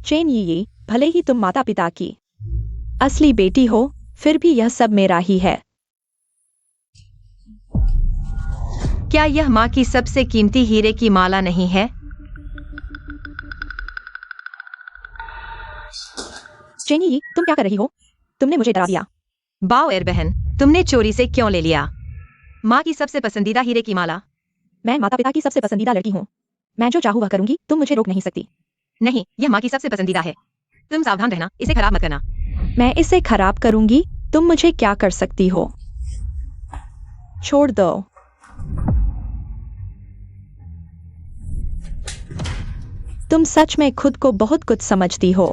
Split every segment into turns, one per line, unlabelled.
Chain ये भले ही तुम माता पिता की असली बेटी हो, फिर भी यह सब मेरा ही है।
क्या यह माँ की सबसे कीमती हीरे की माला नहीं है?
चेनी, तुम क्या कर रही हो? तुमने मुझे डरा दिया।
बाओएर बहन, तुमने चोरी से क्यों ले लिया माँ की सबसे पसंदीदा हीरे की माला?
मैं माता पिता की सबसे पसंदीदा लड़की हूँ। मैं जो चाहूँ वह करूंगी, तुम मुझे रोक नहीं सकती।
नहीं, यह माँ की सबसे पसंदीदा है। तुम सावधान रहना, इसे खराब मत करना।
मैं इसे खराब करूंगी, तुम मुझे क्या कर सकती हो? छोड़ दो। तुम सच में खुद को बहुत कुछ समझती हो।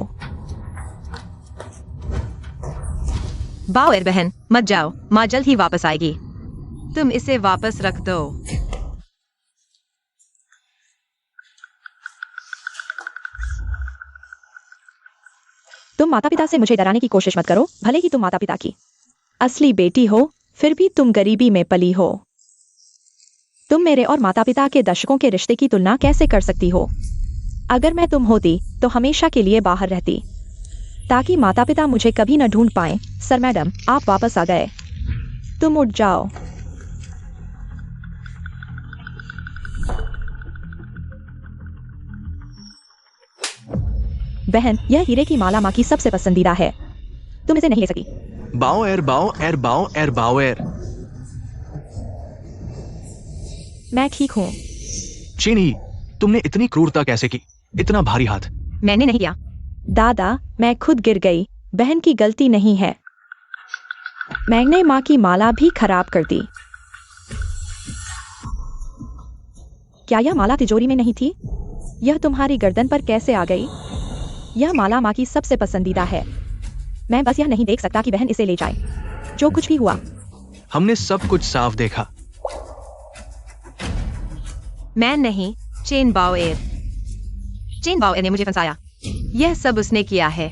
बाओएर बहन, मत जाओ, माँ जल्द ही वापस आएगी। तुम इसे वापस रख दो।
तुम माता पिता से मुझे डराने की कोशिश मत करो, भले ही तुम माता पिता की असली बेटी हो, फिर भी तुम गरीबी में पली हो। तुम मेरे और माता पिता के दशकों के रिश्ते की तुलना कैसे कर सकती हो? अगर मैं तुम होती तो हमेशा के लिए बाहर रहती, ताकि माता पिता मुझे कभी न ढूंढ पाए। सर मैडम, आप वापस आ गए। तुम उठ जाओ। बहन, यह हीरे की माला माँ की सबसे पसंदीदा है। तुम इसे नहीं ले सकती।
बाओएर बाओएर बाओएर बाओएर।
मैं ठीक हूँ।
चेनी, तुमने इतनी क्रूरता कैसे की? इतना भारी हाथ।
मैंने नहीं किया।
दादा, मैं खुद गिर गई। बहन की गलती नहीं है। मैंने माँ की माला भी खराब कर दी। क्या यह माला तिजोरी में नहीं थी? यह तुम्हारी गर्दन पर कैसे आ गई? यह माला माँ की सबसे पसंदीदा है। मैं बस यह नहीं देख सकता कि बहन इसे ले जाए। जो कुछ भी हुआ,
हमने सब कुछ साफ देखा।
मैं नहीं, चेन बाओएर। चेन बाओएर ने मुझे फंसाया। यह सब उसने किया है।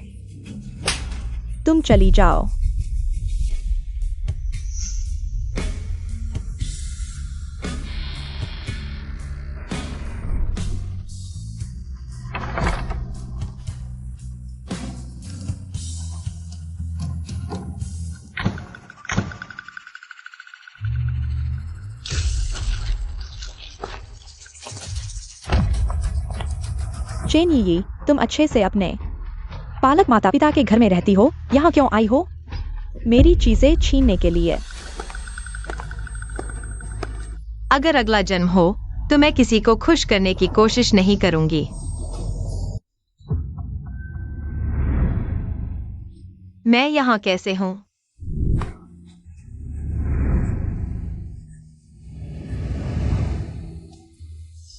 तुम चली जाओ। चेन ये, तुम अच्छे से अपने पालक माता पिता के घर में रहती हो, यहाँ क्यों आई हो? मेरी चीजें छीनने के लिए।
अगर अगला जन्म हो तो मैं किसी को खुश करने की कोशिश नहीं करूंगी। मैं यहाँ कैसे हूँ?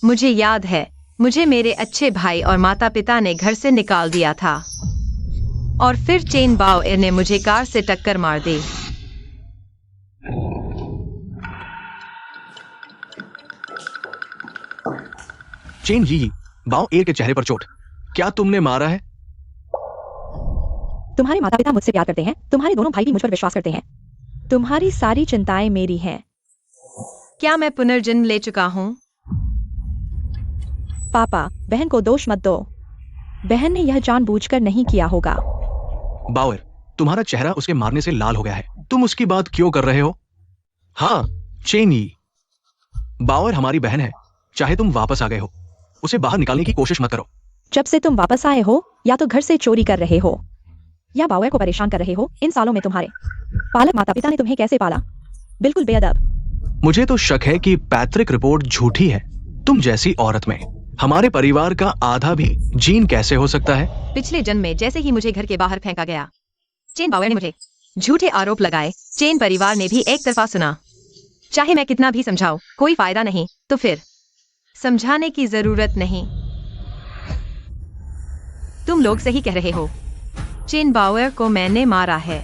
मुझे याद है, मुझे मेरे अच्छे भाई और माता पिता ने घर से निकाल दिया था, और फिर चेन बाओएर ने मुझे कार से टक्कर मार दी।
चेन यी, बाओएर के चेहरे पर चोट। क्या तुमने मारा है?
तुम्हारे माता पिता मुझसे प्यार करते हैं, तुम्हारे दोनों भाई भी मुझ पर विश्वास करते हैं। तुम्हारी सारी चिंताएं मेरी हैं।
क्या मैं पुनर्जन्म ले चुका हूँ?
पापा, बहन को दोष मत दो। बहन ने यह जानबूझकर नहीं किया होगा।
बाओएर, तुम्हारा चेहरा उसके मारने से लाल हो गया है। तुम उसकी बात क्यों कर रहे हो? हाँ, चेनी, बाओएर हमारी बहन है। चाहे तुम वापस आ गए हो, उसे बाहर निकालने की कोशिश मत करो।
जब से तुम वापस आए हो, या तो घर से चोरी कर रहे हो या बाओएर को परेशान कर रहे हो। इन सालों में तुम्हारे पालक माता पिता ने तुम्हें कैसे पाला? बिल्कुल बेअदब।
मुझे तो शक है कि पैतृक रिपोर्ट झूठी है। तुम जैसी औरत में हमारे परिवार का आधा भी जीन कैसे हो सकता है?
पिछले जन्म में जैसे ही मुझे घर के बाहर फेंका गया, चेन बाओएर ने मुझे झूठे आरोप लगाए। चेन परिवार ने भी एक तरफा सुना। चाहे मैं कितना भी समझाऊं, कोई फायदा नहीं। तो फिर समझाने की जरूरत नहीं। तुम लोग सही कह रहे हो। चेन बाओएर को मैंने मारा है।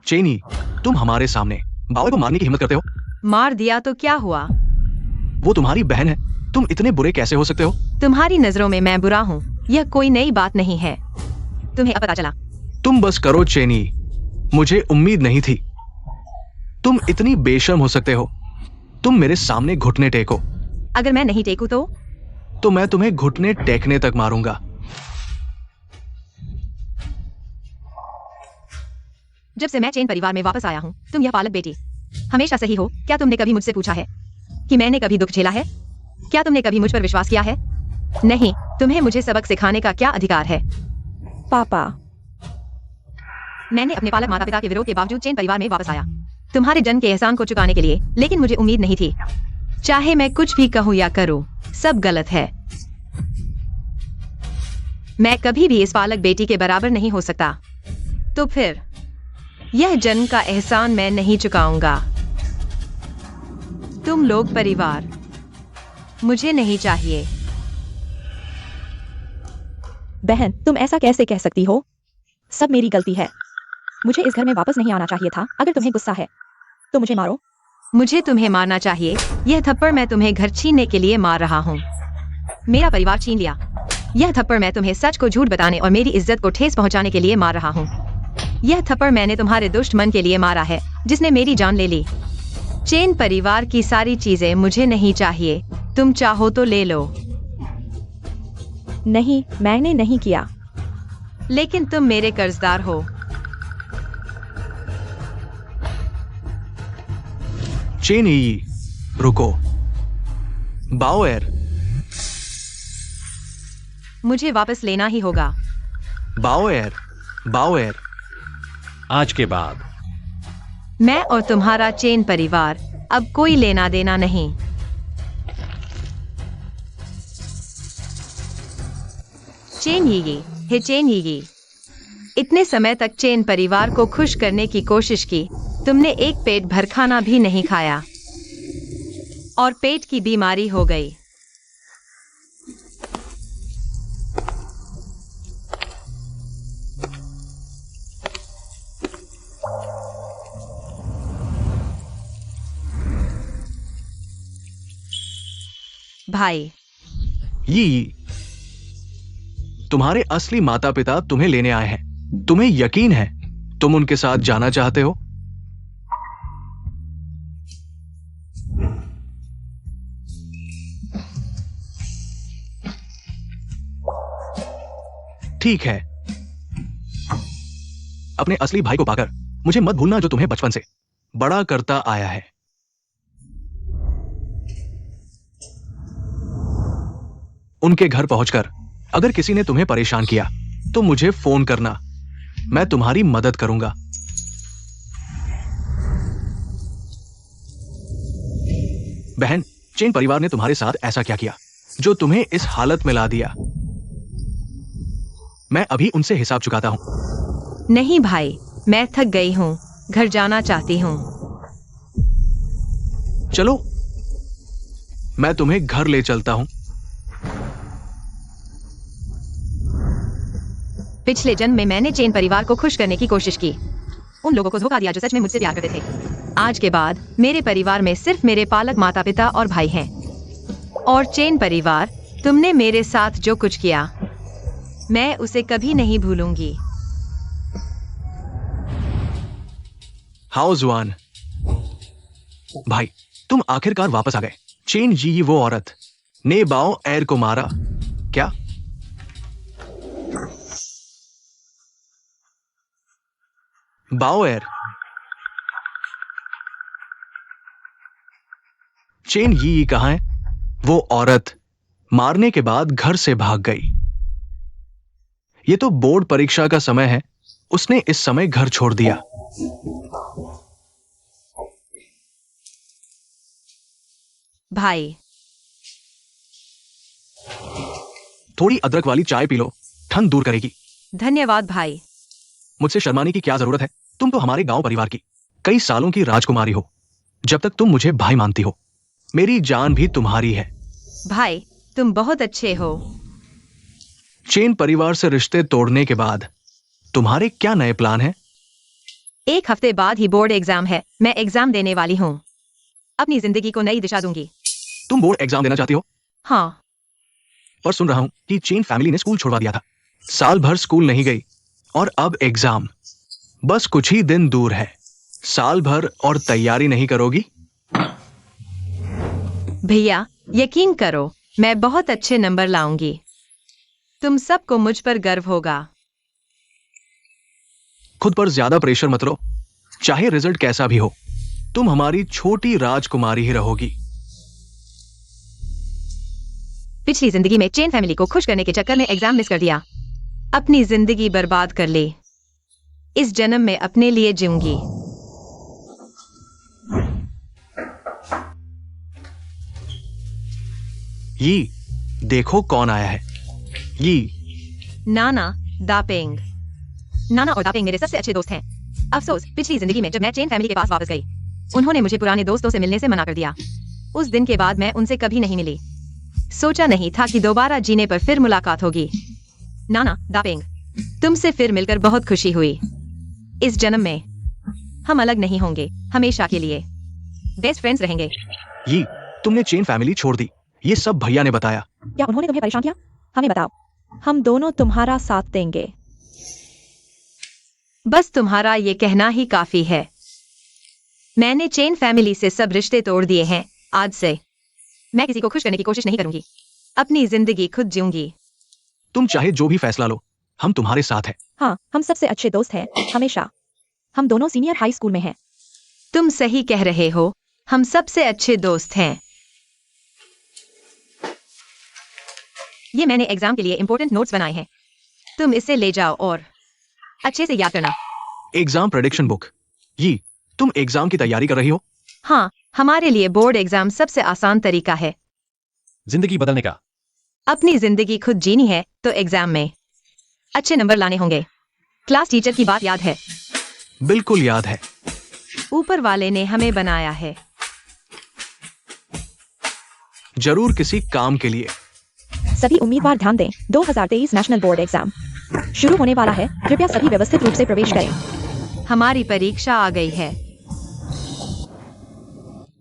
चेनी, तुम हमारे सामने बाओएर को मारने की हिम्मत करते हो?
मार दिया तो क्या हुआ?
वो तुम्हारी बहन है। तुम इतने बुरे कैसे हो सकते हो?
तुम्हारी नजरों में मैं बुरा हूँ, यह कोई नई बात नहीं है। तुम्हें अब पता चला।
तुम बस करो चेनी, मुझे उम्मीद नहीं थी। तुम इतनी बेशर्म हो सकते हो। तुम मेरे सामने घुटने टेको
अगर मैं नहीं टेकू
तो मैं तुम्हें घुटने टेकने तक मारूंगा।
जब से मैं चेन परिवार में वापस आया हूँ, तुम यह पालक बेटी हमेशा सही हो। क्या तुमने कभी मुझसे पूछा है कि मैंने कभी दुख झेला है? क्या तुमने कभी मुझ पर विश्वास किया है? नहीं। तुम्हें मुझे सबक सिखाने का क्या अधिकार है?
पापा,
मैंने अपने पालक माता पिता के विरोध के बावजूद चेन परिवार में वापस आया, तुम्हारे जन्म के एहसान को चुकाने के लिए। लेकिन मुझे उम्मीद नहीं थी। चाहे मैं कुछ भी कहूँ या करूँ, सब गलत है। मैं कभी भी इस पालक बेटी के बराबर नहीं हो सकता। तो फिर यह जन्म का एहसान मैं नहीं चुकाऊंगा। तुम लोग परिवार मुझे नहीं चाहिए।
बहन, तुम ऐसा कैसे कह सकती हो? सब मेरी गलती है। मुझे इस घर में वापस नहीं आना चाहिए था। अगर तुम्हें गुस्सा है तो मुझे मारो।
मुझे तुम्हें मारना चाहिए। यह थप्पड़ मैं तुम्हें घर छीनने के लिए मार रहा हूँ। मेरा परिवार छीन लिया। यह थप्पड़ मैं तुम्हें सच को झूठ बताने और मेरी इज्जत को ठेस पहुंचाने के लिए मार रहा हूँ। यह थप्पड़ मैंने तुम्हारे दुष्ट मन के लिए मारा है, जिसने मेरी जान ले ली। चेन परिवार की सारी चीजें मुझे नहीं चाहिए। तुम चाहो तो ले लो।
नहीं, मैंने नहीं किया।
लेकिन तुम मेरे कर्जदार हो।
चेन ई, रुको। बाओएर,
मुझे वापस लेना ही होगा।
बाओएर, बाओएर।
आज के बाद
मैं और तुम्हारा चेन परिवार अब कोई लेना देना नहीं। चेन यीगी, हे चेन यीगी। इतने समय तक चेन परिवार को खुश करने की कोशिश की। तुमने एक पेट भर खाना भी नहीं खाया और पेट की बीमारी हो गई। भाई,
ये तुम्हारे असली माता पिता तुम्हें लेने आए हैं। तुम्हें यकीन है तुम उनके साथ जाना चाहते हो? ठीक है। अपने असली भाई को पाकर मुझे मत भूलना, जो तुम्हें बचपन से बड़ा करता आया है। उनके घर पहुंचकर अगर किसी ने तुम्हें परेशान किया तो मुझे फोन करना। मैं तुम्हारी मदद करूंगा। बहन, चेन परिवार ने तुम्हारे साथ ऐसा क्या किया जो तुम्हें इस हालत में ला दिया? मैं अभी उनसे हिसाब चुकाता हूं।
नहीं भाई, मैं थक गई हूँ। घर जाना चाहती हूँ।
चलो, मैं तुम्हें घर ले चलता हूं।
पिछले जन्म में मैंने चेन परिवार को खुश करने की कोशिश की। उन लोगों को धोखा दिया जो सच में मुझसे प्यार करते थे। आज के बाद मेरे परिवार में सिर्फ मेरे पालक माता पिता और भाई हैं। और चेन परिवार, तुमने मेरे साथ जो कुछ किया, मैं उसे कभी नहीं भूलूंगी।
हाउ जुआन भाई, तुम आखिरकार वापस आ गए। चेन जी, वो औरत ने बाओ एर को मारा क्या? बाओएर, चेन यी कहां है? वो औरत मारने के बाद घर से भाग गई। ये तो बोर्ड परीक्षा का समय है, उसने इस समय घर छोड़ दिया।
भाई,
थोड़ी अदरक वाली चाय पी लो, ठंड दूर करेगी।
धन्यवाद भाई।
मुझसे शर्माने की क्या जरूरत है? तुम तो हमारे गांव परिवार की कई सालों की राजकुमारी हो। जब तक तुम मुझे भाई मानती हो, मेरी जान भी तुम्हारी है।
भाई, तुम बहुत अच्छे हो।
चेन परिवार से रिश्ते तोड़ने के बाद तुम्हारे क्या नए प्लान हैं?
एक हफ्ते बाद ही बोर्ड एग्जाम है। मैं एग्जाम देने वाली हूँ। अपनी जिंदगी को नई दिशा दूंगी।
तुम बोर्ड एग्जाम देना चाहती हो?
हाँ।
पर सुन रहा हूं कि चेन फैमिली ने स्कूल छोड़वा दिया था। साल भर स्कूल नहीं गई और अब एग्जाम बस कुछ ही दिन दूर है। साल भर और तैयारी नहीं करोगी?
भैया, यकीन करो, मैं बहुत अच्छे नंबर लाऊंगी। तुम सबको मुझ पर गर्व होगा।
खुद पर ज्यादा प्रेशर मत लो, चाहे रिजल्ट कैसा भी हो, तुम हमारी छोटी राजकुमारी ही रहोगी।
पिछली जिंदगी में चेन फैमिली को खुश करने के चक्कर में एग्जाम मिस कर दिया, अपनी जिंदगी बर्बाद कर ली। इस जन्म में अपने लिए जीऊंगी।
ये देखो कौन आया है। ये
नाना दापेंग। नाना और दापेंग मेरे सबसे अच्छे दोस्त हैं। अफसोस, पिछली जिंदगी में जब मैं चेन फैमिली के पास वापस गई, उन्होंने मुझे पुराने दोस्तों से मिलने से मना कर दिया। उस दिन के बाद मैं उनसे कभी नहीं मिली। सोचा नहीं था कि दोबारा जीने पर फिर मुलाकात होगी। नाना दापेंग, तुमसे फिर मिलकर बहुत खुशी हुई। इस जन्म में हम अलग नहीं होंगे, हमेशा के लिए बेस्ट फ्रेंड्स रहेंगे।
ये तुमने चेन फैमिली छोड़ दी, ये सब भैया ने बताया।
क्या उन्होंने तुम्हें परेशान किया? हमें बताओ, हम दोनों तुम्हारा साथ देंगे।
बस तुम्हारा ये कहना ही काफी है। मैंने चेन फैमिली से सब रिश्ते तोड़ दिए हैं। आज से मैं किसी को खुश करने की कोशिश नहीं करूंगी, अपनी जिंदगी खुद जीऊंगी।
तुम चाहे जो भी फैसला लो, हम तुम्हारे साथ हैं।
हाँ, हम सबसे अच्छे दोस्त हैं, हमेशा। हम दोनों सीनियर हाई स्कूल में हैं।
तुम सही कह रहे हो, हम सबसे अच्छे दोस्त हैं। ये मैंने एग्जाम के लिए इंपॉर्टेंट नोट्स बनाए हैं, तुम इसे ले जाओ और अच्छे से याद करना।
Exam prediction book. ये तुम एग्जाम की तैयारी कर रही हो?
हाँ, हमारे लिए बोर्ड एग्जाम सबसे आसान तरीका है।
जिंदगी बदलने का।
अपनी जिंदगी खुद जीनी है तो एग्जाम में अच्छे नंबर लाने होंगे। क्लास टीचर की बात याद है?
बिल्कुल याद है।
ऊपर वाले ने हमें बनाया है।
जरूर किसी काम के लिए।
सभी उम्मीदवार ध्यान दें, 2023 नेशनल बोर्ड एग्जाम शुरू होने वाला है। कृपया सभी व्यवस्थित रूप से प्रवेश करें।
हमारी परीक्षा आ गई है।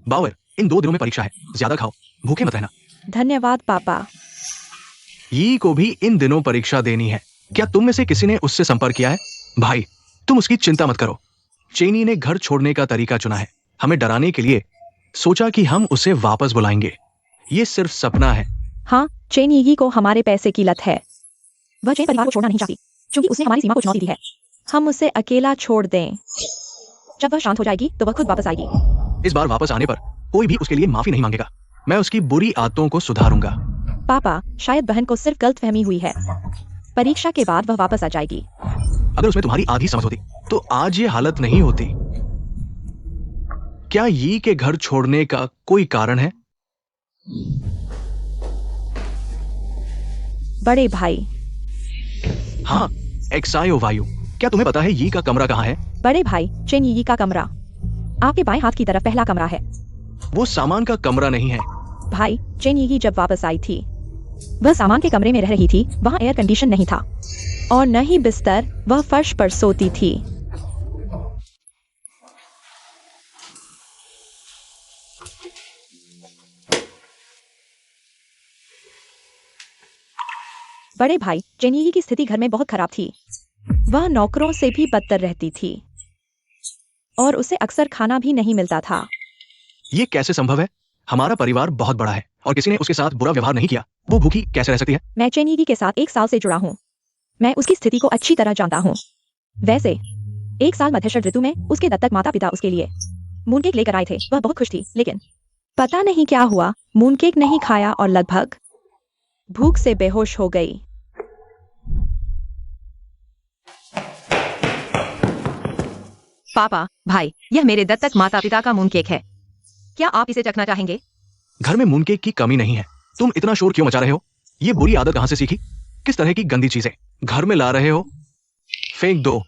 बावर, इन 2 दिनों में परीक्षा है, ज्यादा खाओ, भूखे मत रहना।
धन्यवाद पापा।
यी को भी इन दिनों परीक्षा देनी है। क्या तुम में से किसी ने उससे संपर्क किया है? भाई, तुम उसकी चिंता मत करो। चेनी ने घर छोड़ने का तरीका चुना है, हमें डराने के लिए। सोचा कि हम उसे वापस बुलाएंगे। ये सिर्फ सपना है।
हाँ, चेन यी को हमारे पैसे की लत है। वह चेन परिवार को छोड़ना नहीं चाहती, क्योंकि उसने हमारी सीमा को चुनौती दी है। हम उसे अकेला छोड़ दें। जब वह शांत हो जाएगी तो वह खुद वापस आएगी।
इस बार वापस आने पर कोई भी उसके लिए माफी नहीं मांगेगा। मैं उसकी बुरी आदतों को सुधारूंगा।
पापा, शायद बहन को सिर्फ गलतफहमी हुई है। परीक्षा के बाद वह वापस आ जाएगी।
अगर उसमें तुम्हारी आधी समझ होती तो आज ये हालत नहीं होती। क्या यी के घर छोड़ने का कोई कारण है?
बड़े भाई।
हाँ, एक्सायो वायु। क्या तुम्हें पता है यी का कमरा कहाँ है?
बड़े भाई, चेन यी का कमरा आपके बाएं हाथ की तरफ पहला कमरा है।
वो सामान का कमरा नहीं है।
भाई, चेन यी जब वापस आई थी, वह सामान के कमरे में रह रही थी। वहाँ एयर कंडीशन नहीं था और न ही बिस्तर। वह फर्श पर सोती थी। बड़े भाई, चेन यी की स्थिति घर में बहुत खराब थी। वह नौकरों से भी बदतर रहती थी और उसे अक्सर खाना भी नहीं मिलता था।
ये कैसे संभव है? हमारा परिवार बहुत बड़ा है और किसी ने उसके साथ बुरा व्यवहार नहीं किया। वो भूखी कैसे रह सकती है?
मैं चेन यी के साथ 1 साल से जुड़ा हूँ। मैं उसकी स्थिति को अच्छी तरह जानता हूँ। वैसे 1 साल मध्यशर ऋतु में उसके दत्तक माता पिता उसके लिए मूनकेक लेकर आए थे। वह बहुत खुश थी, लेकिन पता नहीं क्या हुआ, मूनकेक नहीं खाया और लगभग भूख से बेहोश हो गई।
पापा, भाई, यह मेरे दत्तक माता पिता का मूनकेक है। क्या आप इसे चखना चाहेंगे?
घर में मूनकेक की कमी नहीं है। तुम इतना शोर क्यों मचा रहे हो? ये बुरी आदत कहाँ से सीखी? किस तरह की गंदी चीजें घर में ला रहे हो? फेंक दो।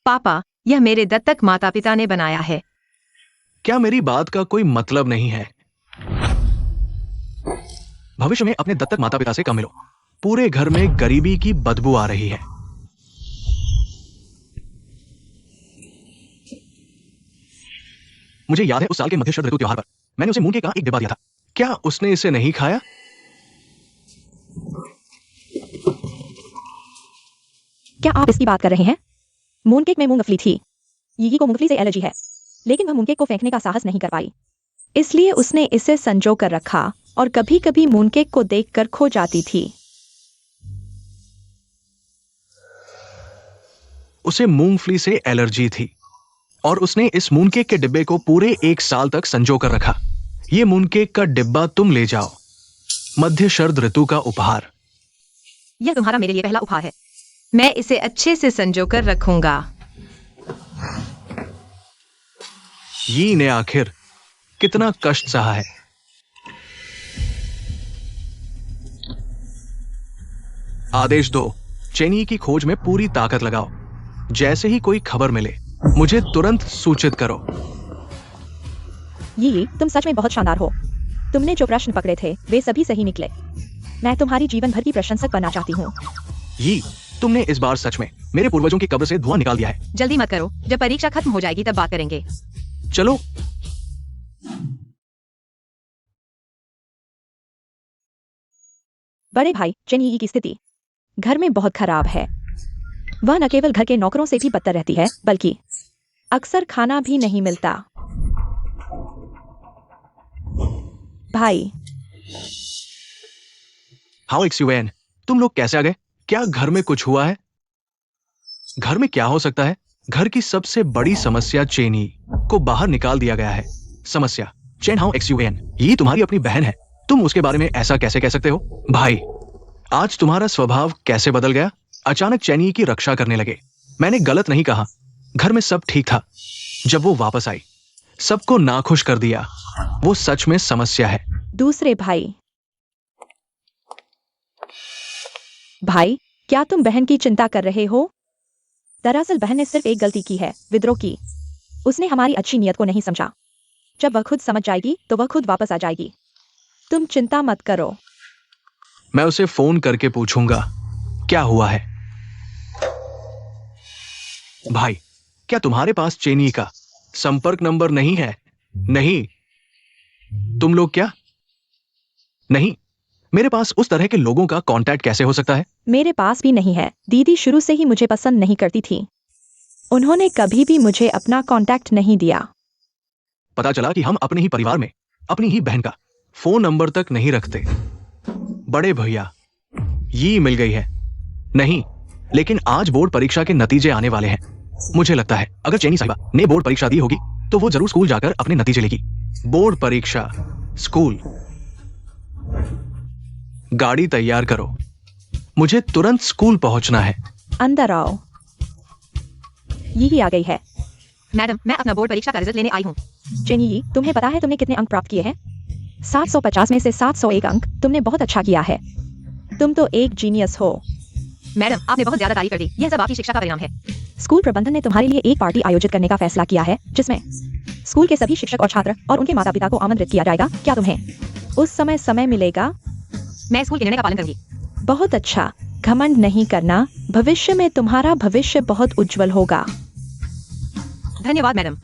पापा, यह मेरे दत्तक माता पिता ने बनाया है।
क्या मेरी बात का कोई मतलब नहीं है? भविष्य में अपने दत्तक माता पिता से कम मिलो। पूरे घर में गरीबी की बदबू आ रही है। मुझे याद है उस साल के मध्यशर ऋतु त्योहार पर मैंने उसे मूनकेक का एक डिब्बा दिया था। क्या उसने इसे नहीं खाया?
क्या आप इसकी बात कर रहे हैं? मूनकेक में मूंगफली थी। यी को मूंगफली से एलर्जी है, लेकिन वह मूनकेक को फेंकने का साहस नहीं कर पाई। इसलिए उसने इसे संजो कर रखा और कभी कभी मूनकेक को देखकर खो जाती थी।
उसे मूंगफली से एलर्जी थी और उसने इस मूनकेक के डिब्बे को पूरे 1 साल तक संजो कर रखा। ये मूनकेक का डिब्बा तुम ले जाओ, मध्य शरद ऋतु का उपहार।
यह तुम्हारा मेरे लिए पहला उपहार है। मैं इसे अच्छे से संजो कर रखूंगा।
यी ने आखिर कितना कष्ट सहा है। आदेश दो, चेनी की खोज में पूरी ताकत लगाओ। जैसे ही कोई खबर मिले मुझे तुरंत सूचित करो।
ये तुम सच में बहुत शानदार हो। तुमने जो प्रश्न पकड़े थे वे सभी सही निकले। मैं तुम्हारी जीवन भर की प्रशंसक बनना चाहती हूँ।
यी, तुमने इस बार सच में मेरे पूर्वजों की कब्र से धुआं निकाल दिया है।
जल्दी मत करो, जब परीक्षा खत्म हो जाएगी तब बात करेंगे।
चलो।
बड़े भाई, चेनी की स्थिति घर में बहुत खराब है। वह न केवल घर के नौकरों से भी बदतर रहती है, बल्कि अक्सर खाना भी नहीं मिलता। भाई,
हाउ एक्सयूएन, तुम लोग कैसे आ गए? क्या घर में कुछ हुआ है? घर में क्या हो सकता है? घर की सबसे बड़ी समस्या चेनी को बाहर निकाल दिया गया है। समस्या चेन, हाउ एक्सयूएन, ये तुम्हारी अपनी बहन है। तुम उसके बारे में ऐसा कैसे कह सकते हो? भाई, आज तुम्हारा स्वभाव कैसे बदल गया? अचानक चेनी की रक्षा करने लगे। मैंने गलत नहीं कहा। घर में सब ठीक था। जब वो वापस आई, सबको नाखुश कर दिया। वो सच में समस्या है।
दूसरे भाई, भाई, क्या तुम बहन की चिंता कर रहे हो? दरअसल बहन ने सिर्फ एक गलती की है, विद्रोह की। उसने हमारी अच्छी नीयत को नहीं समझा। जब वह खुद समझ जाएगी तो वह खुद वापस आ जाएगी। तुम चिंता मत करो।
मैं उसे फोन करके पूछूंगा क्या हुआ है। भाई, क्या तुम्हारे पास चेनी का संपर्क नंबर नहीं है? नहीं। तुम लोग क्या? नहीं। मेरे पास उस तरह के लोगों का कांटेक्ट कैसे हो सकता है?
मेरे पास भी नहीं है। दीदी शुरू से ही मुझे पसंद नहीं करती थी। उन्होंने कभी भी मुझे अपना कांटेक्ट नहीं दिया।
पता चला कि हम अपने ही परिवार में अपनी ही बहन का फोन नंबर तक नहीं रखते। बड़े भैया, ये मिल गई है। नहीं, लेकिन आज बोर्ड परीक्षा के नतीजे आने वाले हैं। मुझे लगता है अगर चेनी साहिबा ने बोर्ड परीक्षा दी होगी तो वो जरूर स्कूल जाकर अपने नतीजे लेगी। बोर्ड परीक्षा, स्कूल। गाड़ी तैयार करो, मुझे तुरंत स्कूल पहुंचना है।
अंदर आओ। यही आ गई है।
मैडम, मैं अपना बोर्ड परीक्षा का रिजल्ट लेने आई हूँ।
चेनी, तुम्हें पता है तुमने कितने अंक प्राप्त किए हैं? 750 में से 701 अंक। तुमने बहुत अच्छा किया है। तुम तो एक जीनियस हो।
मैडम, आपने बहुत ज्यादा तारीफ कर दी। यह सब आपकी शिक्षा का परिणाम है।
स्कूल प्रबंधन ने तुम्हारे लिए एक पार्टी आयोजित करने का फैसला किया है, जिसमें स्कूल के सभी शिक्षक और छात्र और उनके माता पिता को आमंत्रित किया जाएगा। क्या तुम्हें उस समय मिलेगा?
मैं स्कूल के निर्णय का पालन करूंगी।
बहुत अच्छा। घमंड नहीं करना। भविष्य में तुम्हारा भविष्य बहुत उज्जवल होगा।
धन्यवाद मैडम।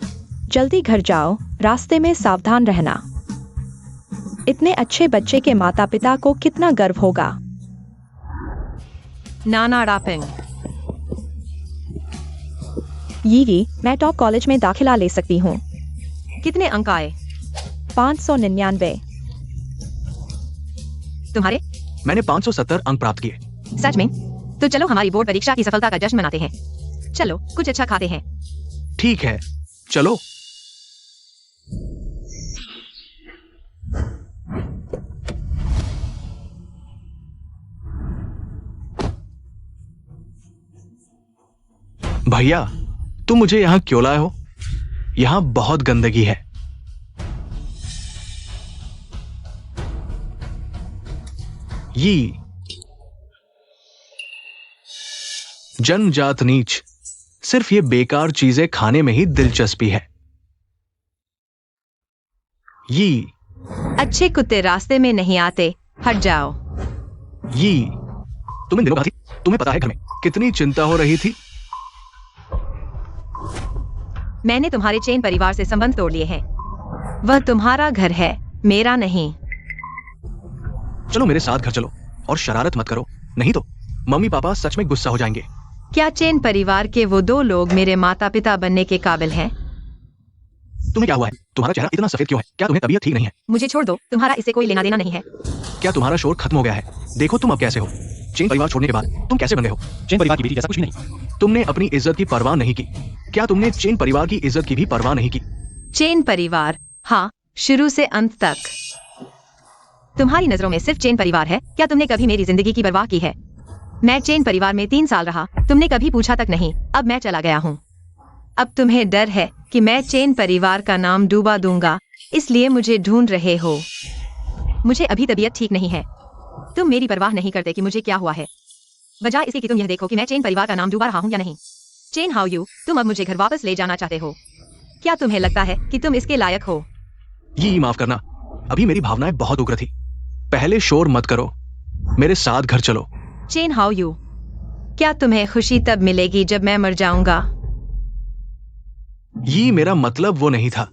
जल्दी घर जाओ। रास्ते में सावधान रहना। इतने अच्छे बच्चे के माता पिता को कितना गर्व होगा।
नाना रापिंग।
ये मैं टॉप कॉलेज में दाखिला ले सकती हूँ।
कितने अंक आए?
599।
तुम्हारे?
मैंने 570 अंक प्राप्त किए।
सच में? तो चलो हमारी बोर्ड परीक्षा की सफलता का जश्न मनाते हैं। चलो कुछ अच्छा खाते हैं।
ठीक है, चलो। भैया, तुम मुझे यहां क्यों लाए हो? यहां बहुत गंदगी है। ये जनजात नीच, सिर्फ ये बेकार चीजें खाने में ही दिलचस्पी है। ये
अच्छे कुत्ते रास्ते में नहीं आते, हट जाओ।
ये तुम्हें दिनों बाद थी। तुम्हें पता है घर में कितनी चिंता हो रही थी।
मैंने तुम्हारे चेन परिवार से संबंध तोड़ लिए हैं। वह तुम्हारा घर है, मेरा नहीं।
चलो मेरे साथ घर चलो और शरारत मत करो, नहीं तो मम्मी पापा सच में गुस्सा हो जाएंगे।
क्या चेन परिवार के वो 2 लोग मेरे माता पिता बनने के काबिल हैं?
तुम्हें क्या हुआ है? तुम्हारा चेहरा इतना सफेद क्यों है? क्या तुम्हें तबीयत ठीक नहीं है?
मुझे छोड़ दो, तुम्हारा इससे कोई लेना देना नहीं है।
क्या तुम्हारा शोर खत्म हो गया है? देखो तुम अब कैसे हो। चेन परिवार छोड़ने के बाद तुम कैसे बन गए हो?
चेन परिवार की बेटी जैसा कुछ भी नहीं।
तुमने अपनी इज्जत की परवाह नहीं की। क्या तुमने चेन परिवार की इज्जत की भी परवाह नहीं की?
चेन परिवार, हाँ, शुरू से अंत तक। तुम्हारी नजरों में सिर्फ चेन परिवार है। क्या तुमने कभी मेरी जिंदगी की परवाह की है? मैं चेन परिवार में 3 साल रहा, तुमने कभी पूछा तक नहीं। अब मैं चला गया हूँ। अब तुम्हें डर है कि मैं चेन परिवार का नाम डूबा दूंगा, इसलिए मुझे ढूंढ रहे हो। मुझे अभी तबीयत ठीक नहीं है। तुम मेरी परवाह नहीं करते कि मुझे क्या हुआ है, बजाय इसके कि तुम यह देखो कि मैं चेन परिवार का नाम डूबा रहा हूँ या नहीं। चेन हाउ यू, तुम अब मुझे घर वापस ले जाना चाहते हो। क्या तुम्हें लगता है कि तुम इसके लायक हो?
ये माफ करना, अभी मेरी भावनाएं बहुत उग्र थी। पहले शोर मत करो, मेरे साथ घर चलो।
चेन हाउ यू, क्या तुम्हें खुशी तब मिलेगी जब मैं मर जाऊंगा?
ये मेरा मतलब वो नहीं था।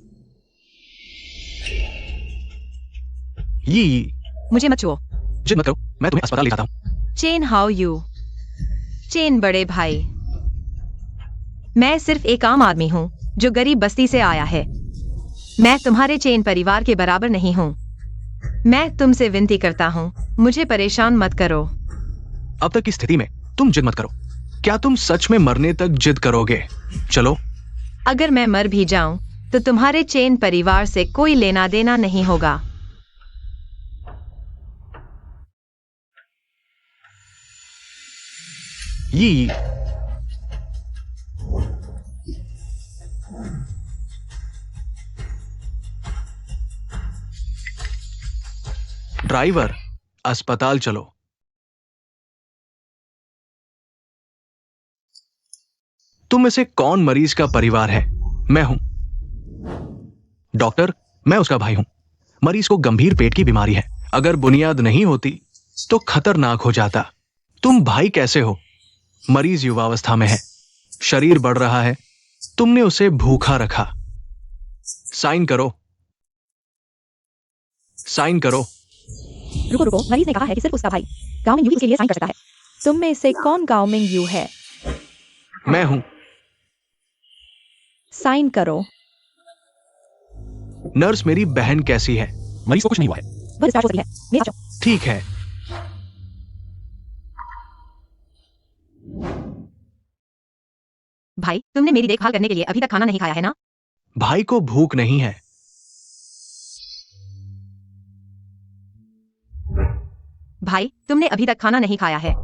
ये
मुझे मत छुओ।
जिद मत करो, मैं तुम्हें अस्पताल ले जाता हूँ।
चेन हाउ यू, चेन बड़े भाई, मैं सिर्फ एक आम आदमी हूँ जो गरीब बस्ती से आया है। मैं तुम्हारे चेन परिवार के बराबर नहीं हूँ। मैं तुमसे विनती करता हूँ, मुझे परेशान मत करो।
अब तक की स्थिति में तुम जिद मत करो। क्या तुम सच में मरने तक जिद करोगे? चलो।
अगर मैं मर भी जाऊं तो तुम्हारे चेन परिवार से कोई लेना देना नहीं होगा।
ये ड्राइवर, अस्पताल चलो। तुम में से कौन मरीज का परिवार है? मैं हूं। डॉक्टर, मैं उसका भाई हूं। मरीज को गंभीर पेट की बीमारी है। अगर बुनियाद नहीं होती तो खतरनाक हो जाता। तुम भाई कैसे हो? मरीज युवावस्था में है, शरीर बढ़ रहा है, तुमने उसे भूखा रखा। साइन करो, साइन करो।
रुको रुको, मरीज ने कहा है कि सिर्फ उसका भाई गांव में यू ही उसके लिए साइन कर सकता है। तुम में से कौन गांव में यू है?
मैं हूं।
साइन करो।
नर्स, मेरी बहन कैसी है?
मरीज को कुछ नहीं हुआ है।
वह डिस्चार्ज हो सकती है। मेरे साथ चलो।
ठीक है।
भाई, तुमने मेरी देखभाल करने के लिए अभी तक खाना नहीं खाया है ना?
भाई को भूख नहीं है।
भाई, तुमने अभी तक खाना नहीं खाया है।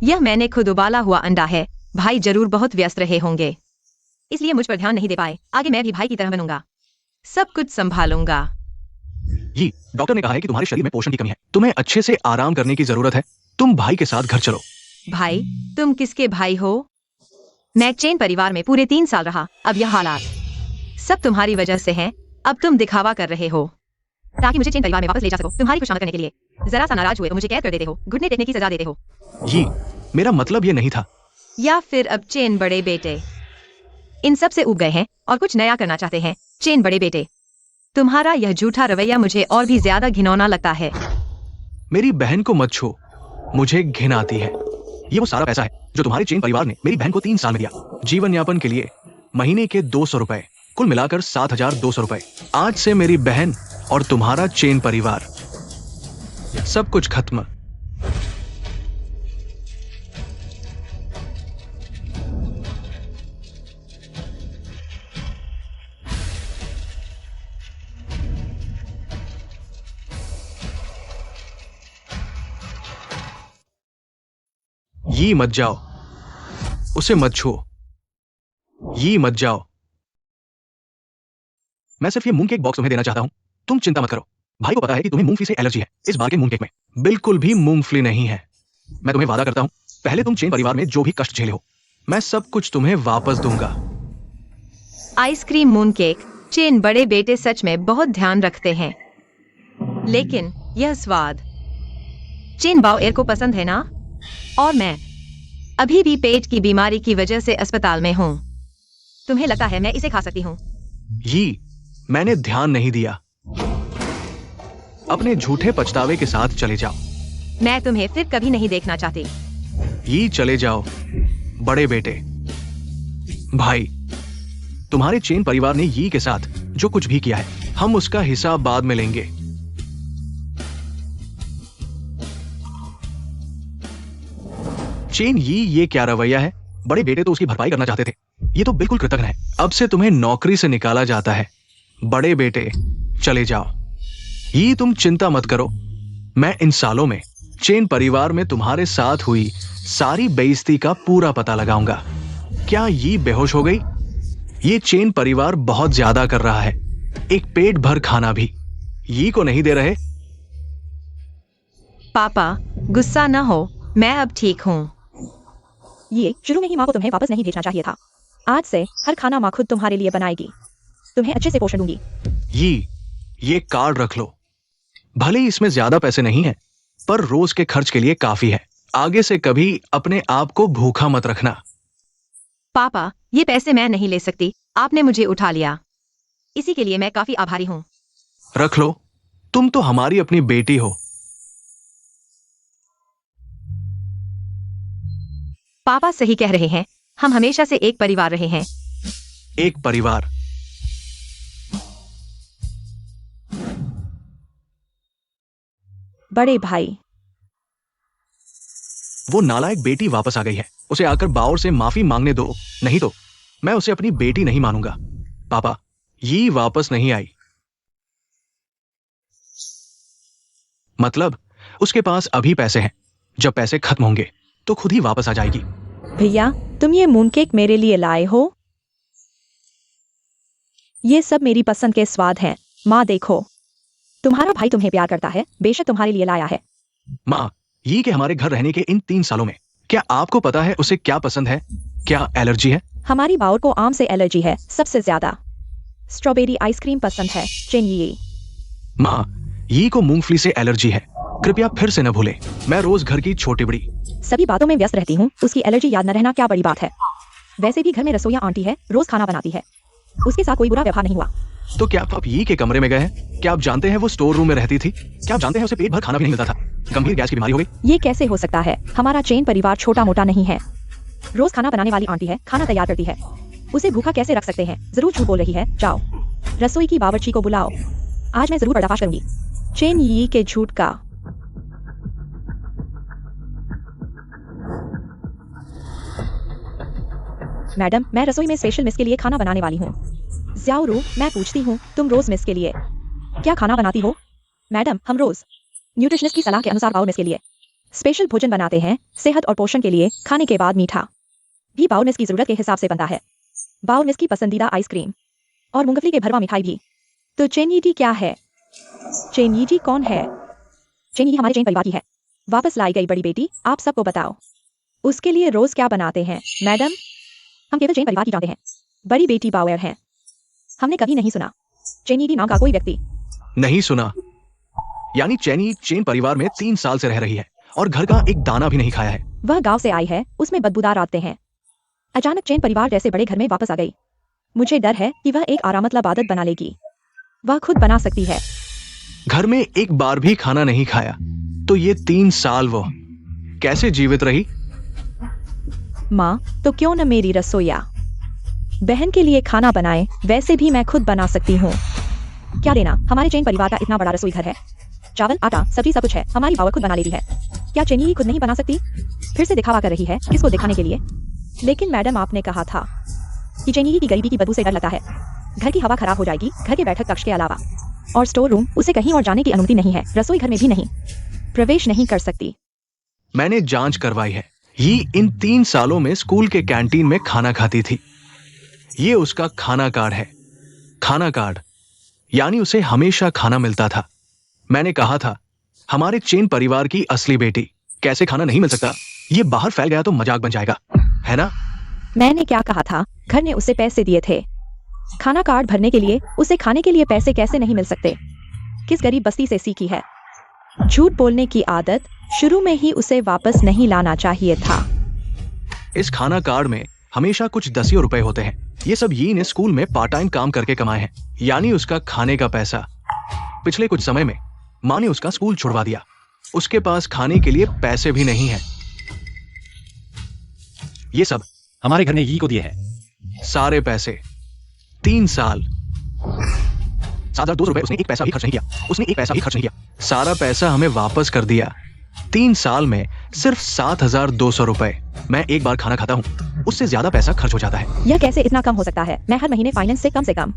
यह मैंने खुद उबाला हुआ अंडा है। भाई जरूर बहुत व्यस्त रहे होंगे, इसलिए मुझ पर ध्यान नहीं दे पाए। आगे मैं भी भाई की तरह बनूंगा, सब कुछ संभालूंगा।
जी, डॉक्टर ने कहा है कि तुम्हारे शरीर में पोषण की कमी है, तुम्हें अच्छे से आराम करने की जरूरत है। तुम भाई के साथ घर चलो।
भाई, तुम किसके भाई हो? मैं चेन परिवार में पूरे 3 साल रहा। अब यह हालात सब तुम्हारी वजह से हैं। अब तुम दिखावा कर रहे हो ताकि मुझे चेन परिवार में वापस ले जा सको। तुम्हारी खुशामद करने के लिए जरा सा नाराज हुए तो मुझे कैद कर देते हो, घुटने टेकने की सजा देते हो।
जी, मेरा मतलब ये नहीं था।
या फिर अब चेन बड़े बेटे इन सब से उब गए हैं और कुछ नया करना चाहते हैं। चेन बड़े बेटे, तुम्हारा यह झूठा रवैया मुझे और भी ज्यादा घिनौना लगता है।
मेरी बहन को मत छू, मुझे घिन आती है। ये वो सारा पैसा है जो तुम्हारे चेन परिवार ने मेरी बहन को 3 साल में दिया, जीवन यापन के लिए। महीने के 200 रुपए, कुल मिलाकर 7,200 रुपए। आज से मेरी बहन और तुम्हारा चेन परिवार, सब कुछ खत्म। ये मत जाओ, उसे मत छुओ। ये मत जाओ। मैं सिर्फ ये मूंग केक बॉक्स तुम्हें देना चाहता हूं, तुम चिंता मत करो। भाई को पता है कि तुम्हें मूंगफली से एलर्जी है। इस बार के मूंग केक में बिल्कुल भी मूंगफली नहीं है। मैं तुम्हें वादा करता हूं, पहले तुम चेन परिवार में जो भी कष्ट झेले हो, मैं सब कुछ तुम्हें वापस दूंगा।
आइसक्रीम मून केक, चेन बड़े बेटे सच में बहुत ध्यान रखते हैं, लेकिन यह स्वाद चेन बाओएर को पसंद है ना? और मैं अभी भी पेट की बीमारी की वजह से अस्पताल में हूँ। तुम्हें लगता है मैं इसे खा सकती हूँ?
ये मैंने ध्यान नहीं दिया। अपने झूठे पछतावे के साथ चले जाओ।
मैं तुम्हें फिर कभी नहीं देखना चाहती।
ये चले जाओ बड़े बेटे। भाई, तुम्हारे चेन परिवार ने यी के साथ जो कुछ भी किया है, हम उसका हिसाब बाद में लेंगे। चेन यी, ये क्या रवैया है? बड़े बेटे तो उसकी भरपाई करना चाहते थे, ये तो बिल्कुल कृतज्ञ है। अब से तुम्हें नौकरी से निकाला जाता है। बड़े बेटे चले जाओ। यी तुम चिंता मत करो, मैं इन सालों में चेन परिवार में तुम्हारे साथ हुई सारी बेइज्जती का पूरा पता लगाऊंगा। क्या यी बेहोश हो गई? ये चेन परिवार बहुत ज्यादा कर रहा है, एक पेट भर खाना भी यी को नहीं दे रहे।
पापा गुस्सा न हो, मैं अब ठीक हूँ।
ये शुरू में ही माँ को तुम्हें वापस नहीं भेजना चाहिए था। आज से हर खाना माँ खुद तुम्हारे लिए बनाएगी। तुम्हें अच्छे से पोषण दूंगी।
ये कार्ड रख लो। भले ही इसमें ज्यादा पैसे नहीं है, पर रोज के खर्च के लिए काफी है। आगे से कभी अपने आप को भूखा मत रखना।
पापा ये पैसे मैं नहीं ले सकती, आपने मुझे उठा लिया, इसी के लिए मैं काफी आभारी हूँ।
रख लो, तुम तो हमारी अपनी बेटी हो।
पापा सही कह रहे हैं, हम हमेशा से एक परिवार रहे हैं।
एक परिवार।
बड़े भाई,
वो नालायक बेटी वापस आ गई है, उसे आकर बाउर से माफी मांगने दो, नहीं तो मैं उसे अपनी बेटी नहीं मानूंगा। पापा यी वापस नहीं आई, मतलब उसके पास अभी पैसे हैं, जब पैसे खत्म होंगे तो खुद ही वापस आ जाएगी।
भैया तुम ये मून केक मेरे लिए लाए हो? ये सब मेरी पसंद के स्वाद हैं। माँ देखो, तुम्हारा भाई तुम्हें प्यार करता है, बेशक तुम्हारे लिए लाया है।
माँ, यी के हमारे घर रहने के इन 3 सालों में क्या आपको पता है उसे क्या पसंद है, क्या एलर्जी है?
हमारी बाउर को आम से एलर्जी है, सबसे ज्यादा स्ट्रॉबेरी आइसक्रीम पसंद है। चेन
माँ, यी को मूंगफली से एलर्जी है, कृपया फिर से न भूले। मैं रोज घर की छोटी बड़ी
सभी बातों में व्यस्त रहती हूँ, उसकी एलर्जी याद न रहना क्या बड़ी बात है। वैसे भी घर में रसोइया आंटी है, रोज खाना बनाती है, उसके साथ कोई बुरा व्यवहार नहीं हुआ।
तो क्या आप यी के कमरे में गए हैं? क्या आप जानते हैं वो स्टोर रूम में रहती थी? क्या आप जानते हैं उसे पेट भर खाना भी नहीं मिलता था? गंभीर गैस की बीमारी हो गई।
ये कैसे हो सकता है? हमारा चेन परिवार छोटा मोटा नहीं है। रोज खाना बनाने वाली आंटी है, खाना तैयार करती है, उसे भूखा कैसे रख सकते हैं? जरूर झूठ बोल रही है। जाओ रसोई की बावर्ची को बुलाओ, आज मैं जरूर पर्दाफाश करूंगी चेन यी के झूठ का। मैडम, मैं रसोई में स्पेशल मिस के लिए खाना बनाने वाली हूँ। ज़्याओ रू, मैं पूछती हूँ, तुम रोज मिस के लिए क्या खाना बनाती हो? मैडम, हम रोज न्यूट्रिशनिस्ट की सलाह के अनुसार बाउल मिस के लिए स्पेशल भोजन बनाते हैं। सेहत और पोषण के लिए खाने के बाद मीठा भी बाउल मिस की जरूरत के हिसाब से बनता है। बाउल मिस की पसंदीदा आइसक्रीम और मूंगफली के भरवा मिठाई भी। तो चेन क्या है? चेन कौन है? चेन हमारे चेन परिवार की है, वापस लाई गई बड़ी बेटी। आप सबको बताओ, उसके लिए रोज क्या बनाते हैं? मैडम, हम केवल चेन परिवार की जानते हैं, बड़ी बेटी बाउर है। हमने कभी नहीं सुना चेन नाम का कोई व्यक्ति।
नहीं सुना? यानी चेनी चेन परिवार में 3 साल से रह रही है और घर का एक दाना भी नहीं खाया है।
वह गांव से आई है, उसमें बदबूदार आते हैं। अचानक चेन परिवार जैसे बड़े घर में वापस आ गई। मुझे डर है कि वह एक आरामतलब आदत बना लेगी। वह खुद बना सकती है।
घर में एक बार भी खाना नहीं खाया, तो ये 3 साल वो कैसे जीवित रही?
माँ, तो क्यों न मेरी रसोइया बहन के लिए खाना बनाए? वैसे भी मैं खुद बना सकती हूँ। क्या देना, हमारे चेन परिवार का इतना बड़ा रसोई घर है, चावल आटा सब्जी सब कुछ है, हमारी बावर खुद बना लेती है। क्या चेनी खुद नहीं बना सकती? फिर से दिखावा कर रही है, किसको दिखाने के लिए? लेकिन मैडम, आपने कहा था कि चेनी की गरीबी की बदबू से डर लगता है, घर की हवा खराब हो जाएगी। घर के बैठक कक्ष के अलावा और स्टोर रूम, उसे कहीं और जाने की अनुमति नहीं है। रसोई घर में भी नहीं प्रवेश नहीं कर सकती।
मैंने जांच करवाई है, ये इन 3 सालों में स्कूल के कैंटीन में खाना खाती थी। ये उसका खाना कार्ड है। खाना कार्ड यानी उसे हमेशा खाना मिलता था। मैंने कहा था, हमारे चेन परिवार की असली बेटी कैसे खाना नहीं मिल सकता? ये बाहर फैल गया तो मजाक बन जाएगा, है ना?
मैंने क्या कहा था? घर ने उसे पैसे दिए थे खाना कार्ड भरने के लिए, उसे खाने के लिए पैसे कैसे नहीं मिल सकते? किस गरीब बस्ती से सीखी है झूठ बोलने की आदत? शुरू में ही उसे वापस नहीं लाना चाहिए था।
इस खाना कार्ड में हमेशा कुछ 10 रुपए होते हैं। ये सब यी ने स्कूल में पार्ट टाइम काम करके कमाए हैं, यानी उसका खाने का पैसा। पिछले कुछ समय में माँ ने उसका स्कूल छुड़वा दिया। उसके पास खाने के लिए पैसे भी नहीं है। ये सब
हमारे घर ने यी को दिए हैं।
सारे पैसे 3 साल। 7,200 रुपए उसने एक पैसा भी खर्च नहीं किया। उसने एक पैसा भी खर्च नहीं किया। सारा पैसा हमें वापस कर दिया। 3 साल में सिर्फ 7,200 रुपए। मैं एक बार खाना खाता हूँ, उससे ज्यादा पैसा खर्च हो जाता है।
यह कैसे इतना कम हो सकता है? मैं हर महीने फाइनेंस से कम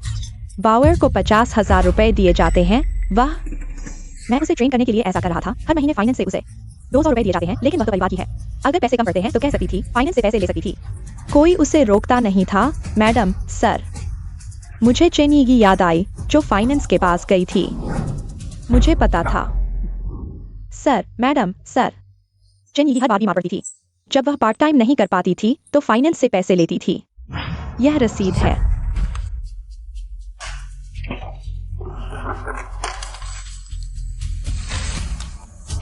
बाउअर को 50,000 रुपए दिए जाते हैं। वाह, मैं उसे ट्रेन करने के लिए ऐसा कर रहा था। हर महीने फाइनेंस से उसे 200 रुपए दिए जाते हैं, लेकिन वह तो परिवार की है। अगर पैसे कम पड़ते हैं तो कह सकती थी, फाइनेंस से पैसे ले सकती थी। कोई उसे रोकता नहीं था। मैडम, सर, मुझे चेनी की याद आई जो फाइनेंस के पास गई थी। मुझे पता था। सर, मैडम, सर, चेनी की हर बार बीमार पड़ती थी। जब वह पार्ट टाइम नहीं कर पाती थी तो फाइनेंस से पैसे लेती थी। यह रसीद है।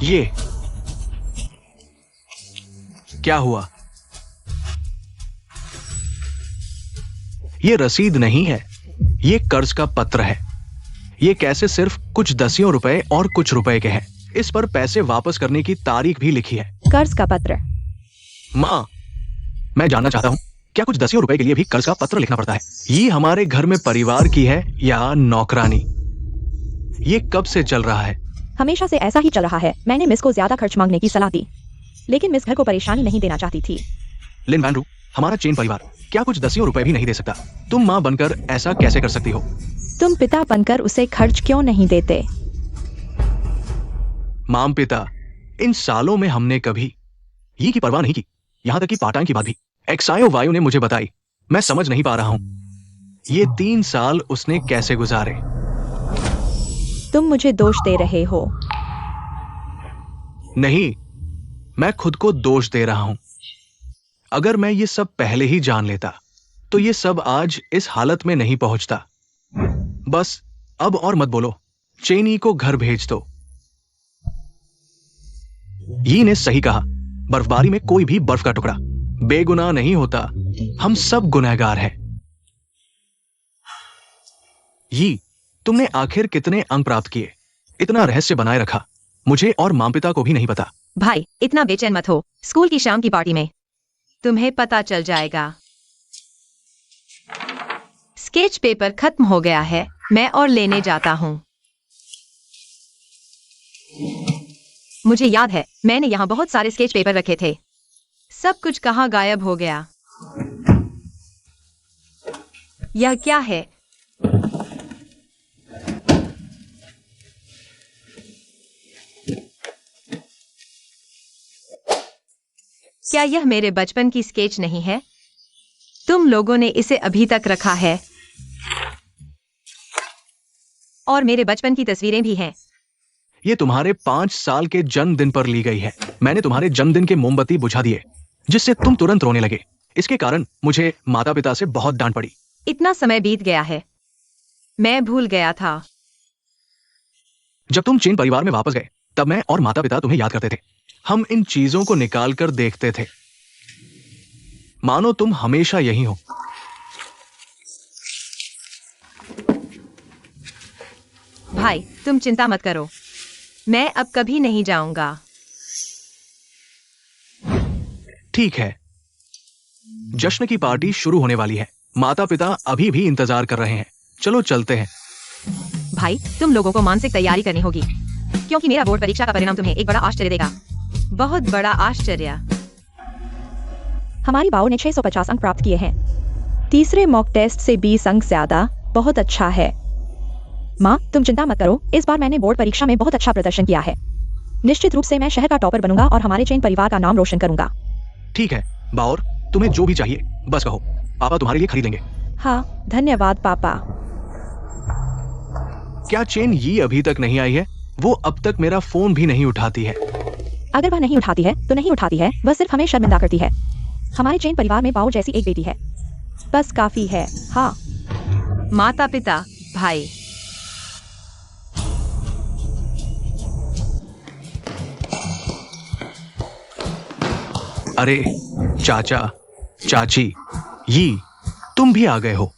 ये क्या हुआ? ये रसीद नहीं है, ये कर्ज का पत्र है। ये कैसे सिर्फ कुछ दसियों रुपए और कुछ रुपए के हैं। इस पर पैसे वापस करने की तारीख भी लिखी है।
कर्ज का पत्र?
माँ, मैं जानना चाहता हूँ, क्या कुछ दसियों रुपए के लिए भी कर्ज का पत्र लिखना पड़ता है? ये हमारे घर में परिवार की है या नौकरानी? ये कब से चल रहा है?
हमेशा से ऐसा ही चल रहा है। मैंने मिस को ज्यादा खर्च मांगने की सलाह दी, लेकिन मिस घर को परेशानी नहीं देना चाहती थी।
लिन वैन रू, हमारा चेन परिवार क्या कुछ दसियों रुपए भी नहीं दे सकता? तुम माँ बनकर ऐसा कैसे कर सकती हो?
तुम पिता बनकर उसे खर्च क्यों नहीं देते?
माम पिता, इन सालों में हमने कभी ये की परवाह नहीं की, यहां तक कि पार्ट टाइम की बात भी एक्सायो वायु ने मुझे बताई। मैं समझ नहीं पा रहा हूं, ये 3 साल उसने कैसे गुजारे?
तुम मुझे दोष दे रहे हो।
नहीं, मैं खुद को दोष दे रहा हूं। अगर मैं ये सब पहले ही जान लेता तो ये सब आज इस हालत में नहीं पहुंचता। बस अब और मत बोलो, चेनी को घर भेज दो। यी ने सही कहा, बर्फबारी में कोई भी बर्फ का टुकड़ा बेगुनाह नहीं होता। हम सब गुनहगार हैं। यी, तुमने आखिर कितने अंक प्राप्त किए? इतना रहस्य बनाए रखा, मुझे और मां पिता को भी नहीं पता।
भाई, इतना बेचैन मत हो। स्कूल की शाम की पार्टी में तुम्हें पता चल जाएगा। स्केच पेपर खत्म हो गया है, मैं और लेने जाता हूं। मुझे याद है, मैंने यहाँ बहुत सारे स्केच पेपर रखे थे। सब कुछ कहाँ गायब हो गया? यह क्या है? क्या यह मेरे बचपन की स्केच नहीं है? तुम लोगों ने इसे अभी तक रखा है। और मेरे बचपन की तस्वीरें भी हैं।
ये तुम्हारे 5 साल के जन्मदिन पर ली गई है। मैंने तुम्हारे जन्मदिन के मोमबत्ती बुझा दिए, जिससे तुम तुरंत रोने लगे। इसके कारण मुझे माता पिता से बहुत डांट पड़ी।
इतना समय बीत गया है, मैं भूल गया था।
जब तुम चेन परिवार में वापस गए, तब मैं और माता पिता तुम्हें याद करते थे। हम इन चीजों को निकाल कर देखते थे, मानो तुम हमेशा यही हो।
भाई, तुम चिंता मत करो, मैं अब कभी नहीं जाऊंगा।
ठीक है, जश्न की पार्टी शुरू होने वाली है। माता पिता अभी भी इंतजार कर रहे हैं। चलो चलते हैं।
भाई, तुम लोगों को मानसिक तैयारी करनी होगी, क्योंकि मेरा बोर्ड परीक्षा का परिणाम तुम्हें एक बड़ा आश्चर्य देगा। बहुत बड़ा आश्चर्य।
हमारी बाऊ ने 650 अंक प्राप्त किए हैं। तीसरे मॉक टेस्ट से 20 अंक ज्यादा। बहुत अच्छा है। माँ, तुम चिंता मत करो, इस बार मैंने बोर्ड परीक्षा में बहुत अच्छा प्रदर्शन किया है। निश्चित रूप से मैं शहर का टॉपर बनूंगा और हमारे चेन परिवार का नाम रोशन करूंगा।
ठीक है बाउर, तुम्हें जो भी चाहिए बस कहो, पापा तुम्हारे लिए खरीद लेंगे।
हाँ, धन्यवाद पापा।
क्या चेन ये अभी तक नहीं आई है? वो अब तक मेरा फोन भी नहीं उठाती है।
अगर वह नहीं उठाती है तो नहीं उठाती है, वह सिर्फ हमें शर्मिंदा करती है। हमारे चेन परिवार में बाऊ जैसी एक बेटी है, बस काफी है। हाँ,
माता पिता, भाई,
अरे चाचा, चाची, ये तुम भी आ गए हो।